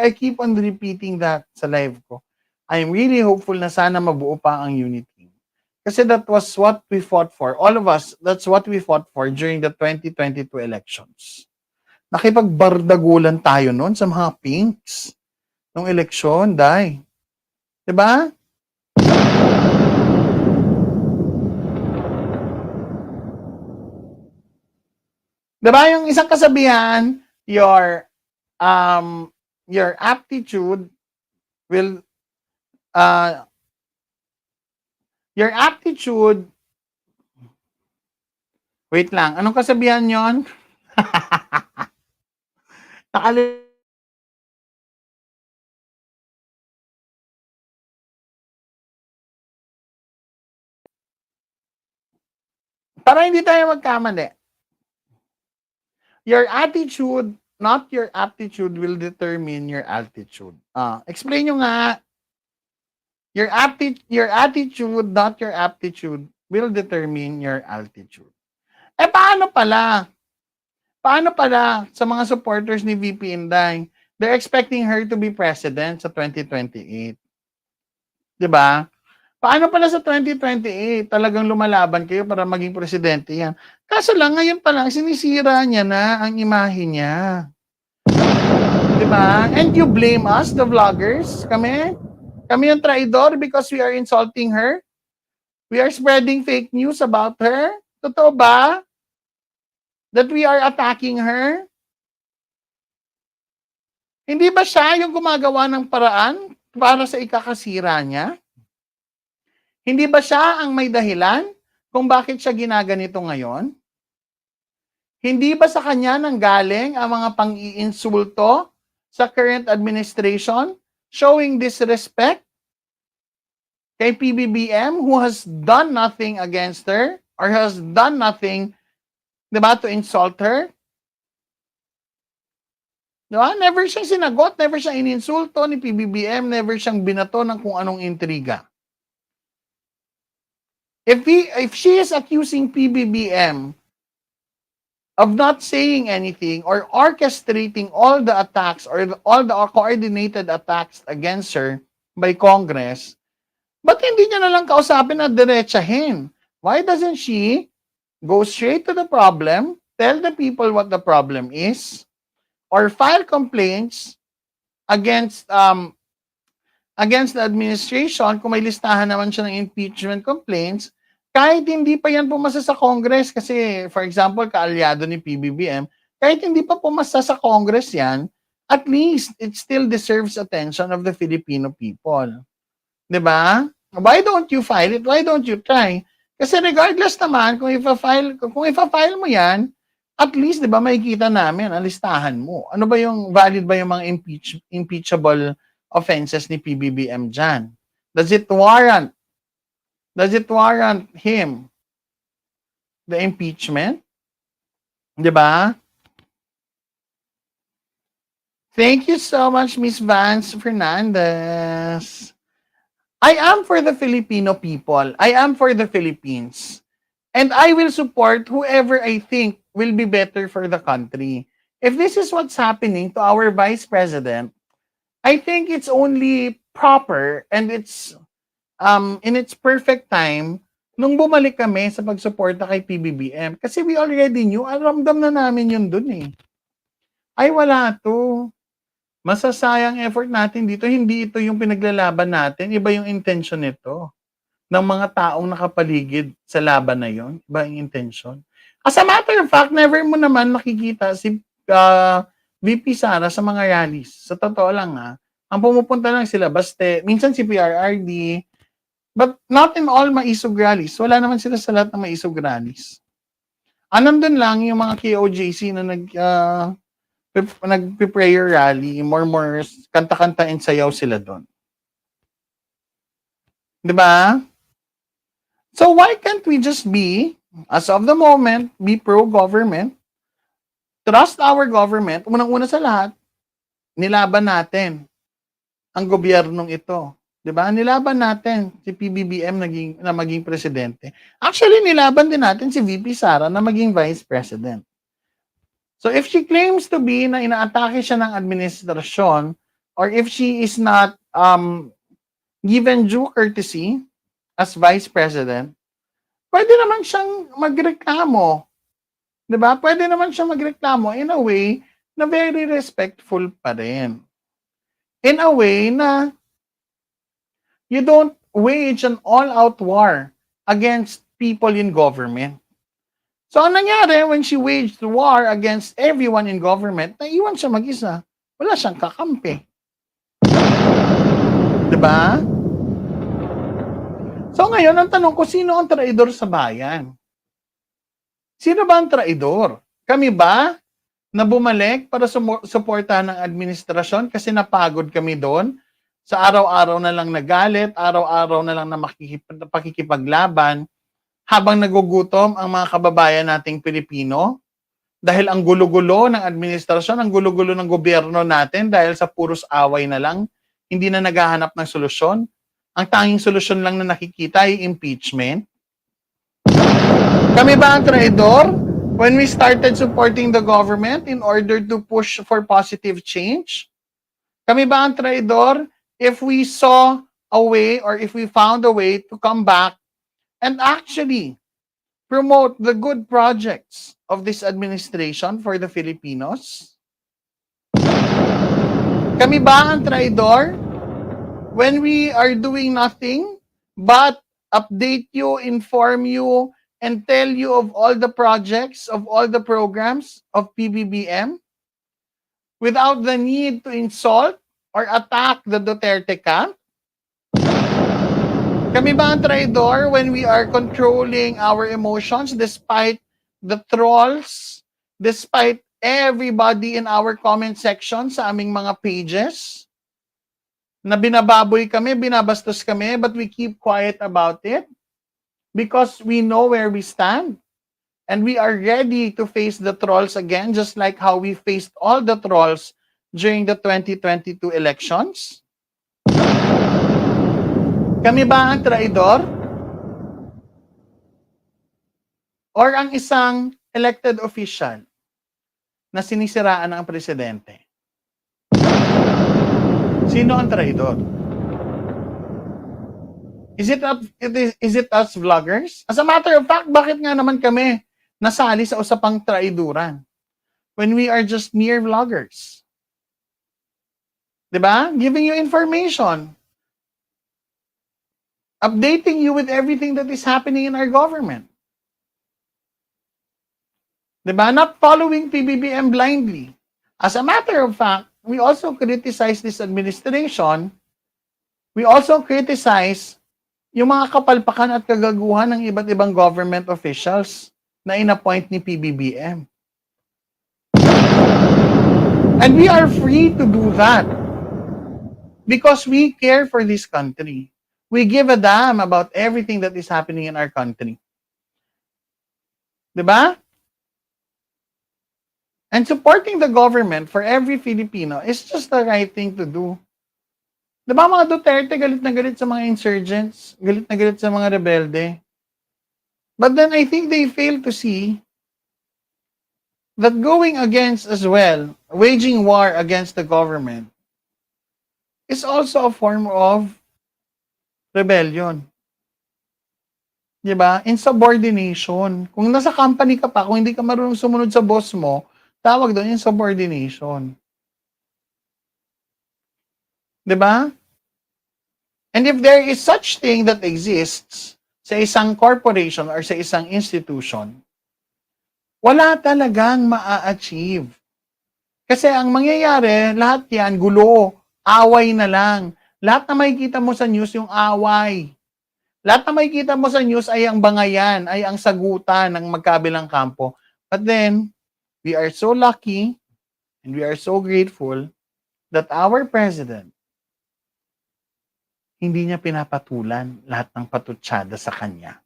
I keep on repeating that sa live ko. I'm really hopeful na sana mabuo pa ang unity team. Kasi that was what we fought for. All of us, that's what we fought for during the 2022 elections. Nakipagbardagulan tayo noon sa mga pinks ng eleksyon, dai. 'Di ba? Diba yung isang kasabihan, your aptitude will your aptitude wait lang, anong kasabihan yon? Para hindi tayo magkamali. Your attitude, not your aptitude, will determine your altitude. Explain nyo nga. Your attitude, not your aptitude, will determine your altitude. Paano pala? Paano pala sa mga supporters ni VP Inday? They're expecting her to be president sa 2028. 'Di ba? Paano pala sa 2028 talagang lumalaban kayo para maging presidente yan? Kaso lang, ngayon pa lang, sinisira niya na ang imahe niya. Diba? And you blame us, the vloggers? Kami yung traidor because we are insulting her? We are spreading fake news about her? Totoo ba? That we are attacking her? Hindi ba siya yung gumagawa ng paraan para sa ikakasira niya? Hindi ba siya ang may dahilan kung bakit siya ginaganito ngayon? Hindi ba sa kanya nanggaling ang mga pang-iinsulto sa current administration showing disrespect kay PBBM who has done nothing against her or has done nothing, diba, to insult her? Diba? Never siyang sinagot, never siyang ininsulto ni PBBM, never siyang binato ng kung anong intriga. If she is accusing PBBM of not saying anything or orchestrating all the attacks or all the coordinated attacks against her by Congress, ba't hindi niya na lang kausapin at diretsahin? Why doesn't she go straight to the problem, tell the people what the problem is, or file complaints against the administration kung may listahan naman siya ng impeachment complaints, kahit hindi pa yan pumasa sa Congress, kasi for example, kaalyado ni PBBM, kahit hindi pa pumasa sa Congress yan, at least it still deserves attention of the Filipino people. Diba? Why don't you file it? Why don't you try? Kasi regardless naman, kung ipa-file mo yan, at least, diba, makikita namin ang listahan mo. Ano ba yung, valid ba yung mga impeachable offenses ni PBBM dyan? Does it warrant him the impeachment? Diba? Thank you so much, Miss Vance Fernandez. I am for the Filipino people. I am for the Philippines. And I will support whoever I think will be better for the country. If this is what's happening to our Vice President, I think it's only proper and it's in its perfect time nung bumalik kami sa pagsuporta kay PBBM. Kasi we already knew, ramdam na namin yun dun eh. Ay, wala to. Masasayang effort natin dito. Hindi ito yung pinaglalaban natin. Iba yung intention nito. Ng mga taong nakapaligid sa laban na yon. Iba yung intention. As a matter of fact, never mo naman nakikita si VP Sara sa mga rallies. Sa totoo lang ang pumupunta lang sila, baste, minsan si PRRD, but not in all maisog rallies. Wala naman sila sa lahat ng maisog rallies. Nandun lang yung mga KOJC na nagpe-prayer rally, more kanta-kanta and sayaw sila doon. 'Di ba? So why can't we just be, as of the moment, be pro-government, trust our government, unang-una sa lahat, nilaban natin ang gobyernong ito. 'Di ba? Nilaban natin si PBBM na maging presidente. Actually, nilaban din natin si VP Sara na maging vice president. So if she claims to be na inaatake siya ng administrasyon, or if she is not given due courtesy as vice president, pwede naman siyang magreklamo. 'Di ba? Pwede naman siyang magreklamo in a way na very respectful pa rin. In a way na you don't wage an all-out war against people in government. So, ang nangyari, when she waged war against everyone in government, naiwan siya mag-isa. Wala siyang kakampi. Diba? So, ngayon, ang tanong ko, sino ang traidor sa bayan? Sino ba ang traidor? Kami ba na bumalik para suportahan ng administrasyon kasi napagod kami doon? Sa araw-araw na lang nagalit, araw-araw na lang na pakikipaglaban, habang nagugutom ang mga kababayan nating Pilipino dahil ang gulo-gulo ng administrasyon, ang gulo-gulo ng gobyerno natin dahil sa puros away na lang, hindi na naghahanap ng solusyon. Ang tanging solusyon lang na nakikita ay impeachment. Kami ba ang traidor when we started supporting the government in order to push for positive change? Kami ba ang traidor if we saw a way or if we found a way to come back and actually promote the good projects of this administration for the Filipinos? Kami ba ang traidor when we are doing nothing but update you, inform you, and tell you of all the projects, of all the programs of PBBM without the need to insult or attack the Duterte camp? Kami ba ang traidor when we are controlling our emotions despite the trolls, despite everybody in our comment section sa aming mga pages? Na binababoy kami, binabastos kami, but we keep quiet about it because we know where we stand. And we are ready to face the trolls again, just like how we faced all the trolls during the 2022 elections. Kami ba ang traidor? Or ang isang elected official na sinisiraan ng presidente? Sino ang traidor? Is it us vloggers? As a matter of fact, bakit nga naman kami nasali sa usapang traiduran when we are just mere vloggers? Diba? Giving you information. Updating you with everything that is happening in our government. Diba? Not following PBBM blindly. As a matter of fact, we also criticize this administration. We also criticize yung mga kapalpakan at kagaguhan ng iba't ibang government officials na inappoint ni PBBM. And we are free to do that because we care for this country. We give a damn about everything that is happening in our country. Diba? And supporting the government for every Filipino is just the right thing to do. Diba mga Duterte, galit na galit sa mga insurgents, galit na galit sa mga rebelde. But then I think they fail to see that going against as well, waging war against the government, is also a form of rebellion. Diba? Insubordination. Kung nasa company ka pa, kung hindi ka marunong sumunod sa boss mo, tawag doon insubordination. Diba? And if there is such thing that exists sa isang corporation or sa isang institution, wala talagang maa-achieve. Kasi ang mangyayari, lahat yan, gulo, away na lang. Lahat na makikita mo sa news yung away. Lahat na makikita mo sa news ay ang bangayan, ay ang sagutan ng magkabilang kampo. But then, we are so lucky And we are so grateful that our president, hindi niya pinapatulan lahat ng patutsada sa kanya.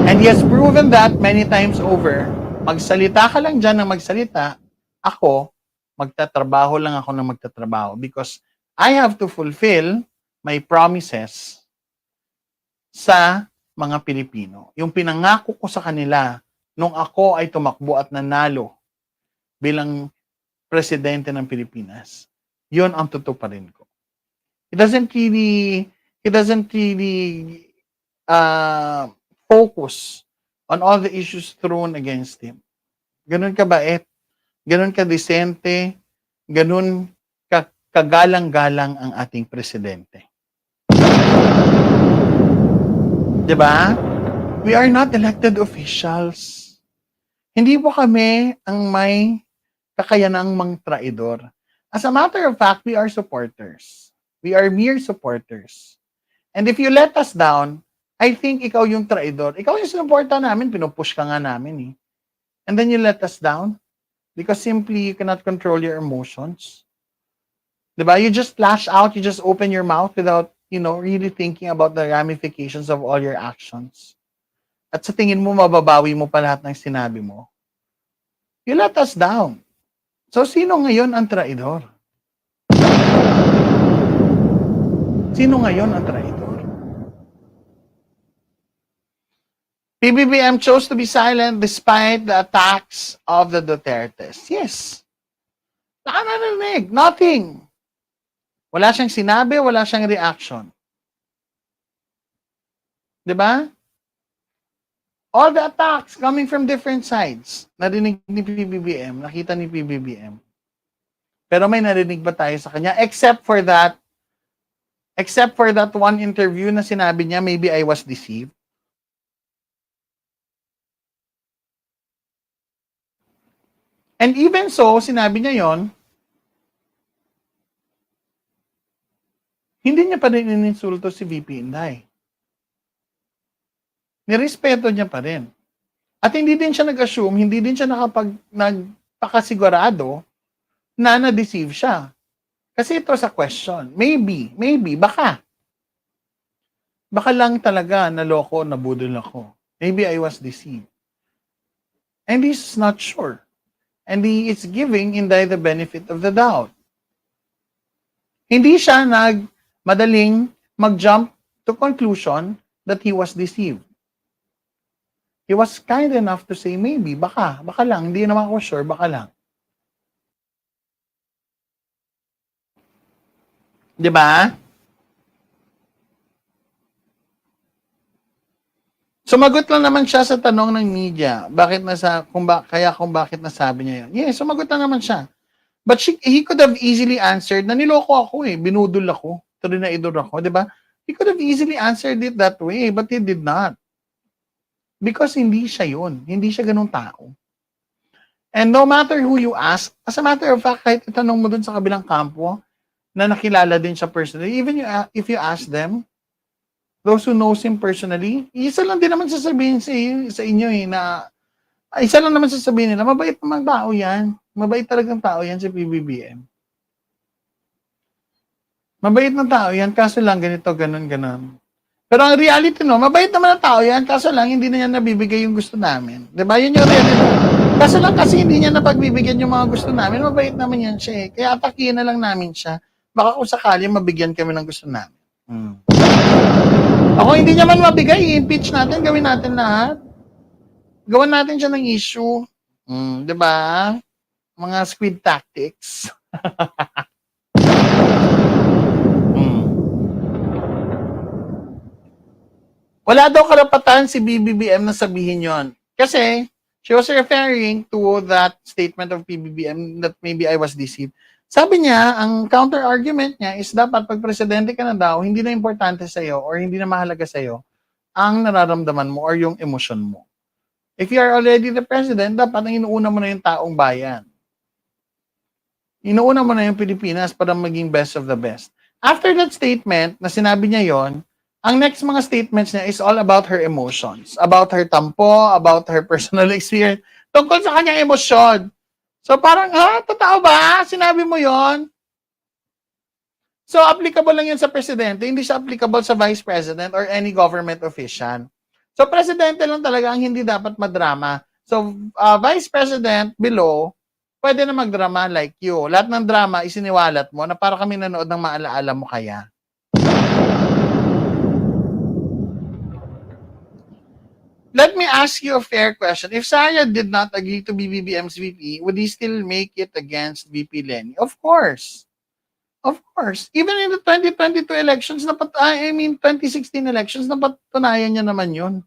And he has proven that many times over. Magsalita ka lang dyan ng magsalita, ako, magtatrabaho lang ako ng magtatrabaho because I have to fulfill my promises sa mga Pilipino. Yung pinangako ko sa kanila nung ako ay tumakbo at nanalo bilang presidente ng Pilipinas, yun ang tutuparin ko. He doesn't really focus on all the issues thrown against him. Ganun kabait, ganun kadesente, ganun kagalang-galang ang ating presidente. Diba? We are not elected officials. Hindi po kami ang may kakayanang mang traidor. As a matter of fact, we are supporters. We are mere supporters. And if you let us down, I think ikaw yung traidor. Ikaw yung sinuporta namin, pinupush ka nga namin eh. And then you let us down because simply you cannot control your emotions. Diba? You just lash out, you just open your mouth without, really thinking about the ramifications of all your actions. At sa tingin mo, mababawi mo pa lahat ng sinabi mo. You let us down. So, sino ngayon ang traidor? Sino ngayon ang traidor? PBBM chose to be silent despite the attacks of the Dutertes. Yes. Nakakarinig. Nothing. Wala siyang sinabi, wala siyang reaction. Diba? All the attacks coming from different sides. Narinig ni PBBM, nakita ni PBBM. Pero may narinig ba tayo sa kanya? Except for that one interview na sinabi niya, maybe I was deceived. And even so, sinabi niya yon, hindi niya pa rin ininsulto si VP Inday. Nirespeto niya pa rin. At hindi din siya nag-assume, hindi din siya nagpakasigurado na na-deceive siya. Kasi ito sa question, maybe, baka. Baka lang talaga naloko, nabudol ako. Maybe I was deceived. And he's not sure. And he is giving Inday the benefit of the doubt. Hindi siya madaling mag-jump to conclusion that he was deceived. He was kind enough to say, maybe, baka lang, hindi naman ako sure, baka lang. Diba? Sumagot lang naman siya sa tanong ng media, bakit nasabi niya yun. Yes, sumagot lang naman siya. But he could have easily answered na niloko ako binudol ako, trinaidor ako, diba? He could have easily answered it that way, but he did not. Because hindi siya yun. Hindi siya ganung tao. And no matter who you ask, as a matter of fact, kahit itanong mo dun sa kabilang kampo, na nakilala din siya personally, even if you ask them, those who knows him personally, isa lang din naman sasabihin sa inyo na, isa lang naman sasabihin nila, mabait naman tao yan. Mabait talagang tao yan si PBBM. Mabait na tao yan, kaso lang ganito, ganun. Pero ang reality mabait naman ang tao yan, kaso lang hindi na niya nabibigay yung gusto namin. Diba? Yun yung reality. Kaso lang kasi hindi niya napagbibigyan yung mga gusto namin, mabait naman yan siya Kaya atakihin na lang namin siya. Baka kung sakali mabigyan kami ng gusto namin. Ako hindi niya man mabigay, i-impeach natin, gawin natin lahat. Gawan natin siya ng issue. Diba? Mga squid tactics. Wala daw karapatan si BBBM na sabihin yon. Kasi, she was referring to that statement of PBBM that maybe I was deceived. Sabi niya, ang counter-argument niya is dapat pag presidente ka na daw, hindi na importante sa'yo or hindi na mahalaga sa'yo ang nararamdaman mo or yung emosyon mo. If you are already the president, dapat ang inuuna mo na yung taong bayan. Inuuna mo na yung Pilipinas para maging best of the best. After that statement, na sinabi niya yon, ang next mga statements niya is all about her emotions, about her tampo, about her personal experience, tungkol sa kanyang emosyon. So parang, totoo ba? Sinabi mo yon? So applicable lang yun sa presidente, hindi siya applicable sa vice president or any government official. So presidente lang talaga ang hindi dapat madrama. So vice president below, pwede na magdrama like you. Lahat ng drama isiniwalat mo na para kami nanood ng maalaala mo kaya. Let me ask you a fair question. If Sara did not agree to be BBM's VP, would he still make it against VP Lenny? Of course. Of course. Even in the 2022 elections, 2016 elections, napatunayan niya naman yun.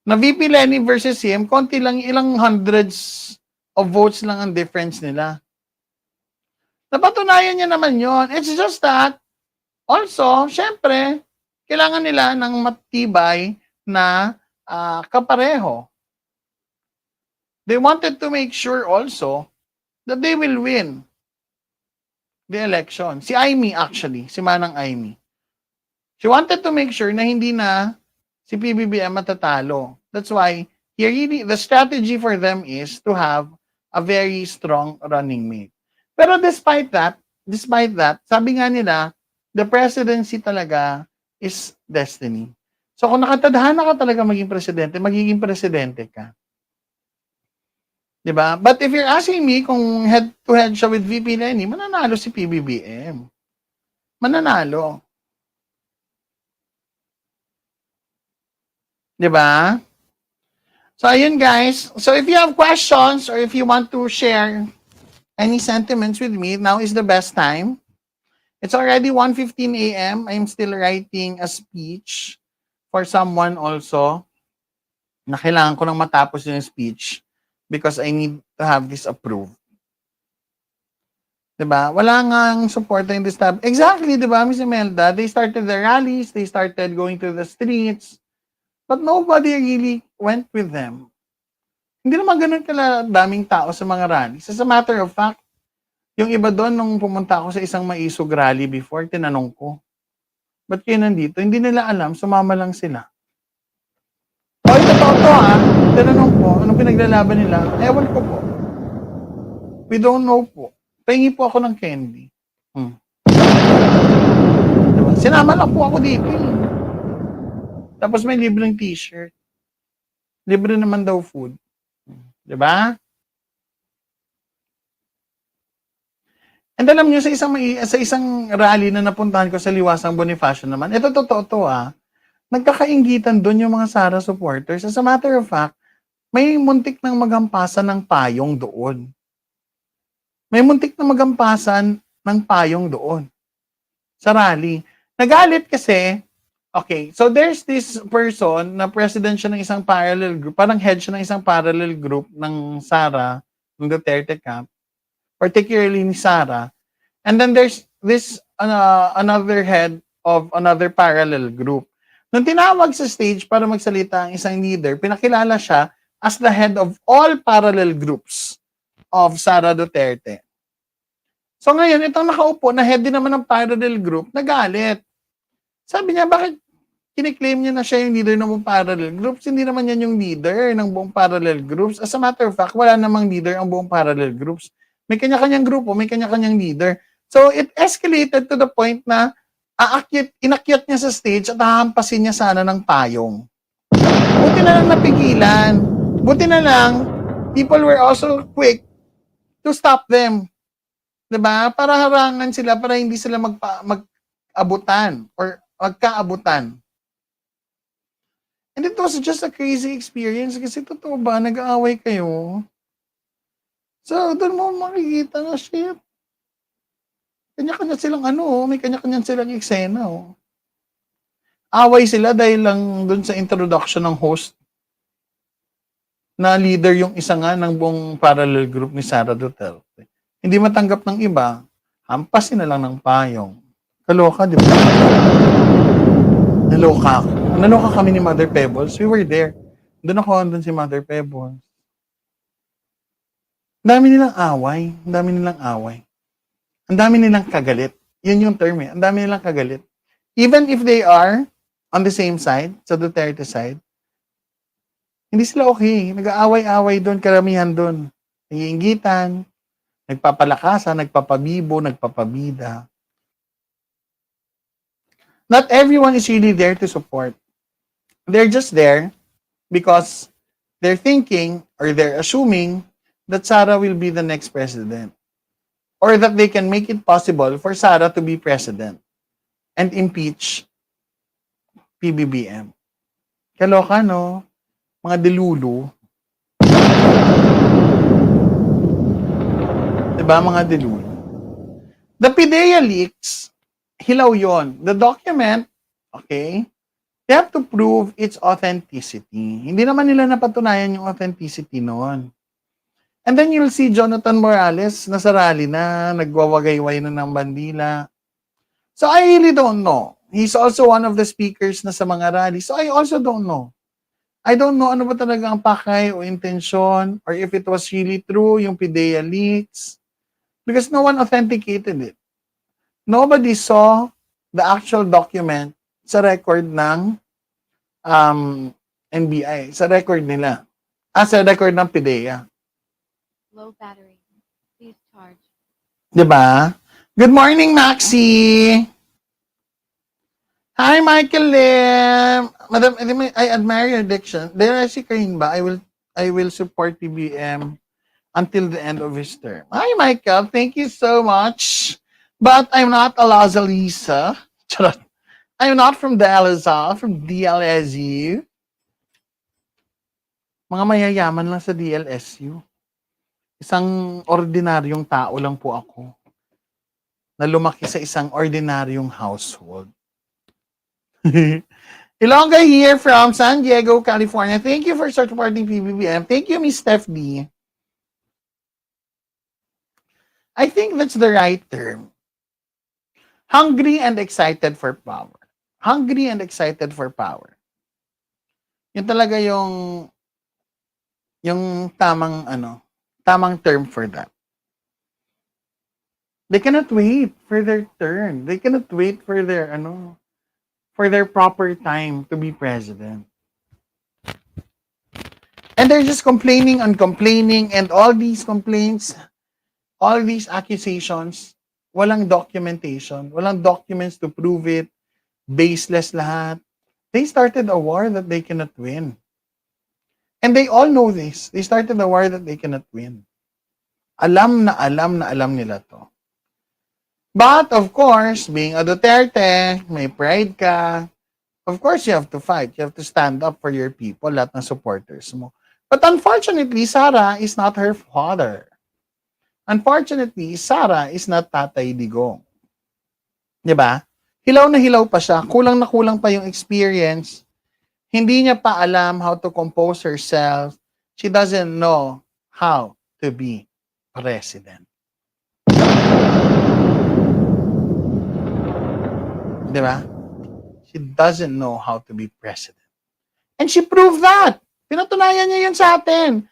Na VP Lenny versus him, konti lang, ilang hundreds of votes lang ang difference nila. Napatunayan niya naman yun. It's just that, also, syempre, kailangan nila ng matibay na kapareho. They wanted to make sure also that they will win the election. Si Amy actually, si Manang Amy. She wanted to make sure na hindi na si PBBM matatalo. That's why the strategy for them is to have a very strong running mate. Pero despite that, sabi nga nila, the presidency talaga is destiny. So kung nakatadhana ka talaga magiging presidente ka. Diba? But if you're asking me kung head-to-head siya with VP Lenny, mananalo si PBBM. Mananalo. Diba? So, ayun guys. So, if you have questions or if you want to share any sentiments with me, now is the best time. It's already 1:15 a.m. I'm still writing a speech for someone also na kailangan ko nang matapos yung speech because I need to have this approved. Diba? Wala ngang support in this tab. Exactly, diba, Miss Imelda? They started the rallies, they started going to the streets, but nobody really went with them. Hindi naman ganun daming tao sa mga rallies. As a matter of fact, yung iba doon, nung pumunta ako sa isang maisog rally before, tinanong ko, ba't kayo nandito? Hindi nila alam, sumama lang sila. Ito to tinanong ko, anong pinaglalaban nila? Ewan ko po. We don't know po. Pahingi po ako ng candy. Diba? Sinama lang po ako dito. Tapos may libreng t-shirt. Libre naman daw food. Diba? And alam nyo, sa isang rally na napuntahan ko sa Liwasang Bonifacio naman, ito totoo to nagkakainggitan doon yung mga Sara supporters. As a matter of fact, may muntik ng magampasan ng payong doon. May muntik na magampasan ng payong doon sa rally. Nagalit kasi, okay, so there's this person na president siya ng isang parallel group, parang head siya ng isang parallel group ng Sara, ng Duterte camp, particularly ni Sara. And then there's this another head of another parallel group. Nung tinawag sa stage para magsalita ang isang leader, pinakilala siya as the head of all parallel groups of Sara Duterte. So ngayon, itong nakaupo na head din naman ng parallel group, nagalit. Sabi niya, bakit kiniklaim niya na siya yung leader ng buong parallel groups? Hindi naman yan yung leader ng buong parallel groups. As a matter of fact, wala namang leader ang buong parallel groups. May kanya-kanyang grupo, may kanya-kanyang leader. So it escalated to the point na inakyat niya sa stage at hahampasin niya sana ng payong. Buti na lang napigilan. Buti na lang, people were also quick to stop them. Diba? Para harangan sila, para hindi sila mag-abutan or magkaabutan. And it was just a crazy experience kasi totoo ba, nag-aaway kayo? So, doon mo makikita na shit. Kanya-kanya silang may kanya-kanya silang eksena. Away sila dahil lang doon sa introduction ng host na leader yung isa nga ng buong parallel group ni Sara Duterte. Hindi matanggap ng iba, hampasin na lang ng payong. Kaloka, di ba? Naloka ako. Naloka kami ni Mother Pebbles. We were there. Doon ako, doon si Mother Pebbles. Ang dami nilang away. Ang dami nilang kagalit. Yun yung term Ang dami nilang kagalit. Even if they are on the same side, sa Duterte side, hindi sila okay. Nag-aaway-away doon, karamihan doon. nag-iinggitan, nagpapalakasan, nagpapabibo, nagpapabida. Not everyone is really there to support. They're just there because they're thinking or they're assuming that Sara will be the next president or that they can make it possible for Sara to be president and impeach PBBM. Kaloka, no? Mga delulu. Diba, mga delulu? The PIDEA leaks, hilaw yon. The document, okay, they have to prove its authenticity. Hindi naman nila napatunayan yung authenticity noon. And then you'll see Jonathan Morales nasa rally na, nagwawagayway na ng bandila. So I really don't know. He's also one of the speakers na sa mga rally. So I also don't know. I don't know ano ba talaga ang pakay o intensyon or if it was really true yung PIDEA leaks. Because no one authenticated it. Nobody saw the actual document sa record ng NBI, sa record nila. Sa record ng PIDEA. Low battery. Please charge. Diba? Good morning, Maxi! Hi, Michael Lim! Madam, I admire your diction. Dela si Karin ba? I will support PBM until the end of his term. Hi, Michael. Thank you so much. But I'm not a Lazalisa. I'm not from Dela, from DLSU. Mga mayayaman lang sa DLSU. Isang ordinaryong tao lang po ako na lumaki sa isang ordinaryong household. Ilongga here from San Diego, California. Thank you for supporting PBBM. Thank you, Miss Steph D. I think that's the right term. Hungry and excited for power. Hungry and excited for power. Yun talaga yung tamang term for that. They cannot wait for their turn. They cannot wait for their proper time to be president. And they're just complaining and complaining, and all these complaints, all these accusations, walang documentation, walang documents to prove it, baseless lahat. They started a war that they cannot win. And they all know this. They started a war that they cannot win. Alam na alam nila to. But, of course, being a Duterte, may pride ka. Of course, you have to fight. You have to stand up for your people, lahat ng supporters mo. But unfortunately, Sara is not her father. Unfortunately, Sara is not Tatay Digong. Diba? Hilaw na hilaw pa siya. Kulang na kulang pa yung experience. Hindi niya pa alam how to compose herself. She doesn't know how to be president. Diba? She doesn't know how to be president. And she proved that. Pinatunayan niya yun sa atin.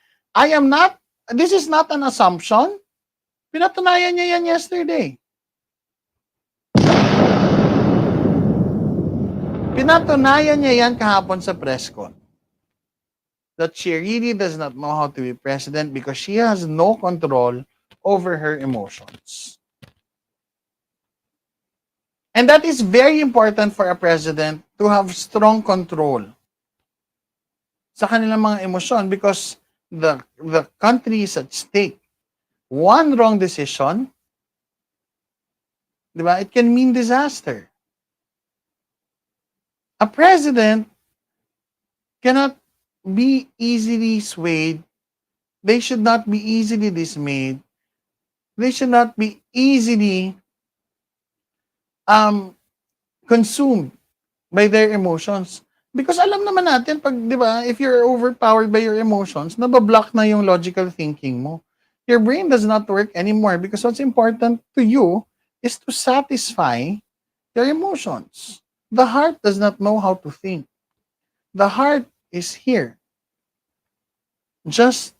This is not an assumption. Pinatunayan niya yan yesterday. Pinatunayan niya yan kahapon sa press con. That she really does not know how to be president because she has no control over her emotions. And that is very important for a president to have strong control sa kanilang mga emosyon because the country is at stake. One wrong decision, diba, it can mean disaster. A president cannot be easily swayed. They should not be easily dismayed. They should not be easily consumed by their emotions. Because alam naman natin, pag, di ba, if you're overpowered by your emotions, nabablock na yung logical thinking mo. Your brain does not work anymore because what's important to you is to satisfy your emotions. The heart does not know how to think. The heart is here, just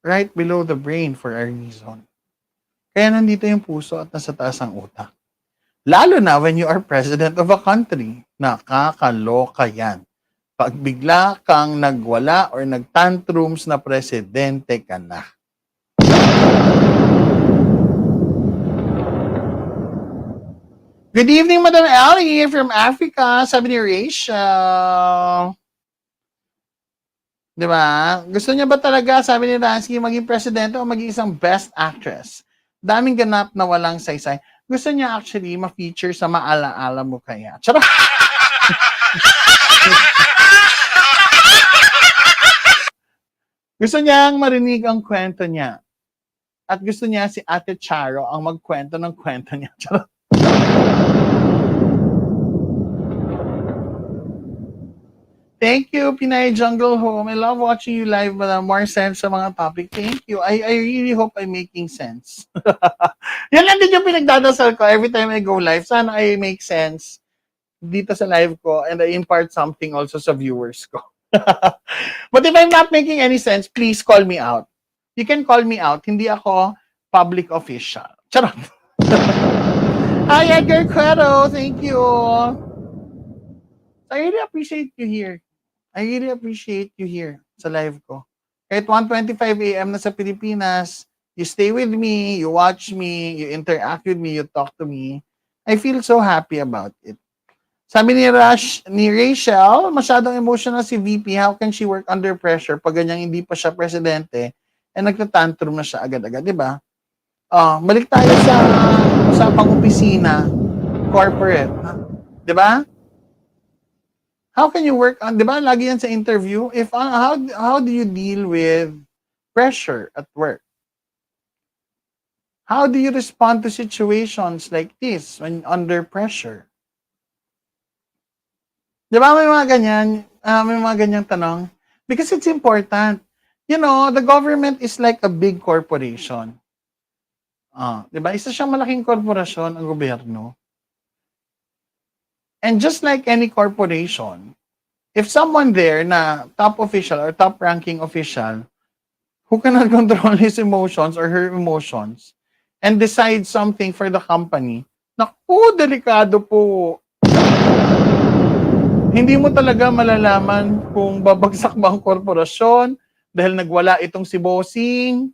right below the brain for a reason. Kaya nandito yung puso at nasa taas ang utak. Lalo na when you are president of a country. Nakakaloka yan. Pag bigla kang nagwala or nagtantrums na presidente ka na. Good evening, Madam Ellie from Africa. Sabi ni Rachel. Di ba? Gusto niya ba talaga, sabi ni Ransky, maging presidente o maging isang best actress? Daming ganap na walang saysay. Gusto niya actually ma-feature sa maalaala mo kaya. Charot! Gusto niyang marinig ang kwento niya. At gusto niya si Ate Charo ang magkwento ng kwento niya. Charot! Thank you, Pinay Jungle Home. I love watching you live, Madam. More sense sa mga topic. Thank you. I really hope I'm making sense. Yan lang din yung pinagdadasal ko every time I go live. Sana I make sense dito sa live ko and I impart something also sa viewers ko. But if I'm not making any sense, please call me out. You can call me out. Hindi ako public official. Charot. Hi, Edgar Cuero. Thank you. I really appreciate you here. I really appreciate you here sa live ko. Kahit 1:25 a.m. na sa Pilipinas, you stay with me, you watch me, you interact with me, you talk to me. I feel so happy about it. Sabi ni Rachel, masyadong emotional si VP. How can she work under pressure pag ganyang hindi pa siya presidente and nagtatantrum na siya agad-agad, di ba? Balik tayo sa usapang opisina, corporate. Di ba? How can you work on, di ba, lagi yan sa interview, if how do you deal with pressure at work? How do you respond to situations like this when under pressure? Di ba may mga ganyang tanong? Because it's important. You know, the government is like a big corporation. Di ba? Isa siyang malaking korporasyon ang gobyerno. And just like any corporation, if someone there na top official or top ranking official who cannot control his emotions or her emotions and decide something for the company, naku, delikado po. Hindi mo talaga malalaman kung babagsak ba ang korporasyon dahil nagwala itong si Bossing,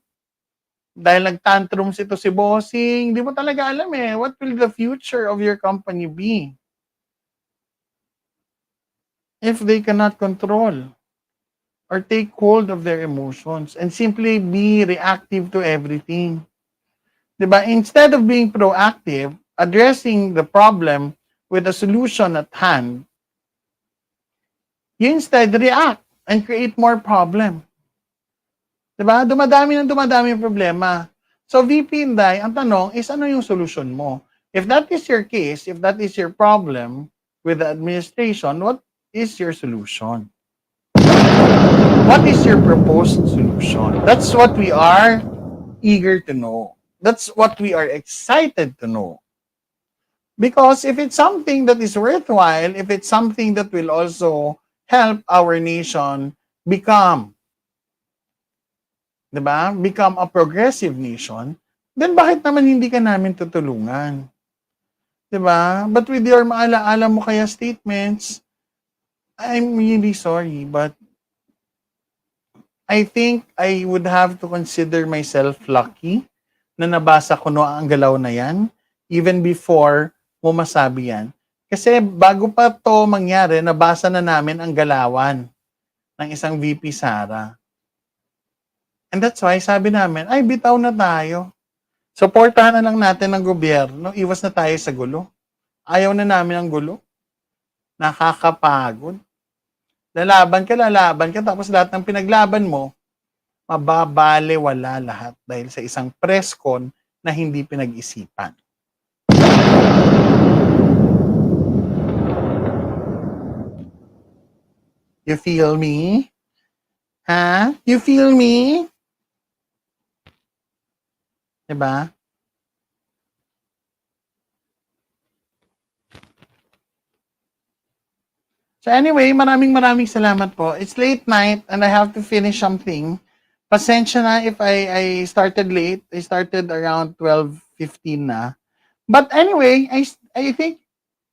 dahil nagtantrums ito si Bossing. Hindi mo talaga alam what will the future of your company be if they cannot control or take hold of their emotions and simply be reactive to everything. Diba? Instead of being proactive, addressing the problem with a solution at hand, you instead react and create more problem. Diba? Dumadami yung problema. So VP Inday, ang tanong is ano yung solution mo? If that is your case, if that is your problem with the administration, what is your solution? What is your proposed solution? That's what we are eager to know. That's what we are excited to know. Because if it's something that is worthwhile, if it's something that will also help our nation become, diba? Become a progressive nation, then bakit naman hindi ka namin tutulungan? Diba? But with your maala-ala mo kaya statements, I'm really sorry, but I think I would have to consider myself lucky na nabasa ko no ang galaw na yan, even before mo masabi yan. Kasi bago pa to mangyari, nabasa na namin ang galawan ng isang VP Sara. And that's why sabi namin, ay bitaw na tayo. Suportahan na lang natin ng gobyerno, iwas na tayo sa gulo. Ayaw na namin ang gulo. Nakakapagod. Lalaban ka, tapos lahat ng pinaglaban mo, mababale wala lahat dahil sa isang press con na hindi pinag-isipan. You feel me? Ha? You feel me? Diba? So anyway, maraming salamat po. It's late night and I have to finish something. Pasensya na if I started late. I started around 12:15 na. But anyway, I think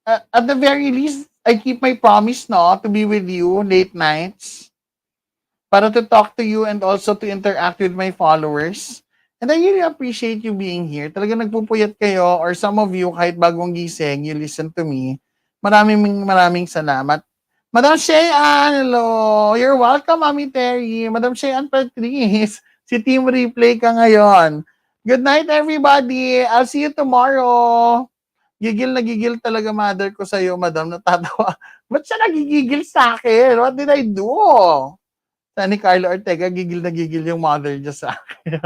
at the very least, I keep my promise to be with you late nights para to talk to you and also to interact with my followers. And I really appreciate you being here. Talagang nagpupuyat kayo or some of you kahit bagong gising, you listen to me. Maraming salamat. Madam Shean, hello. You're welcome, Mami Terry. Madam Shean Patrice, si Team Replay ka ngayon. Good night, everybody. I'll see you tomorrow. Gigil na gigil talaga mother ko sa'yo, madam. Natatawa. Ba't siya nagigigil sa akin? What did I do? Sa ni Carlo Ortega, gigil na gigil yung mother niya sa akin.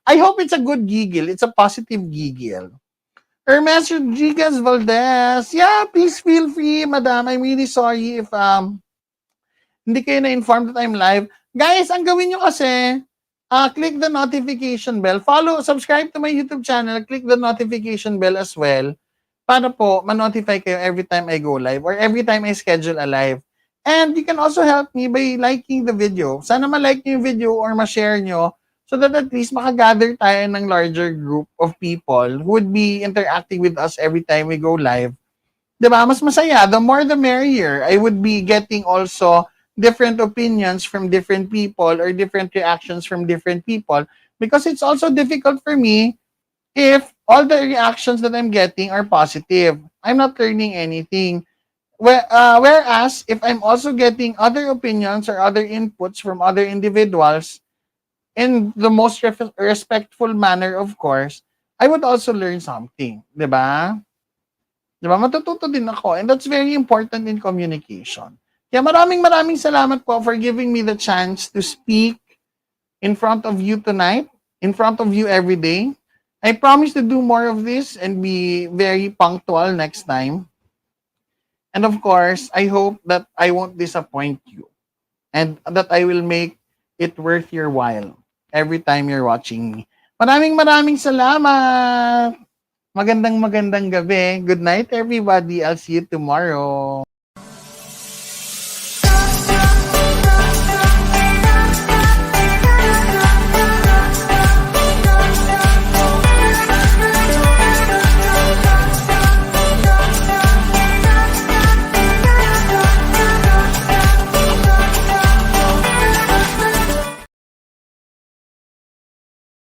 I hope it's a good giggle. It's a positive giggle. Hermes Rodriguez Valdez. Yeah, please feel free, madam. I'm really sorry if hindi kayo na-inform that I'm live. Guys, ang gawin nyo kasi, click the notification bell. Follow, subscribe to my YouTube channel. Click the notification bell as well para po ma-notify kayo every time I go live or every time I schedule a live. And you can also help me by liking the video. Sana ma-like nyo yung video or ma-share nyo so that at least makagather tayo ng larger group of people who would be interacting with us every time we go live. Diba? Mas masaya. The more the merrier. I would be getting also different opinions from different people or different reactions from different people because it's also difficult for me if all the reactions that I'm getting are positive. I'm not learning anything. Whereas, if I'm also getting other opinions or other inputs from other individuals in the most respectful manner, of course, I would also learn something. Diba? Diba? Matututo din ako. And that's very important in communication. Kaya maraming salamat po for giving me the chance to speak in front of you tonight, in front of you every day. I promise to do more of this and be very punctual next time. And of course, I hope that I won't disappoint you and that I will make it worth your while every time you're watching me. Maraming salamat. Magandang gabi. Good night, everybody. I'll see you tomorrow.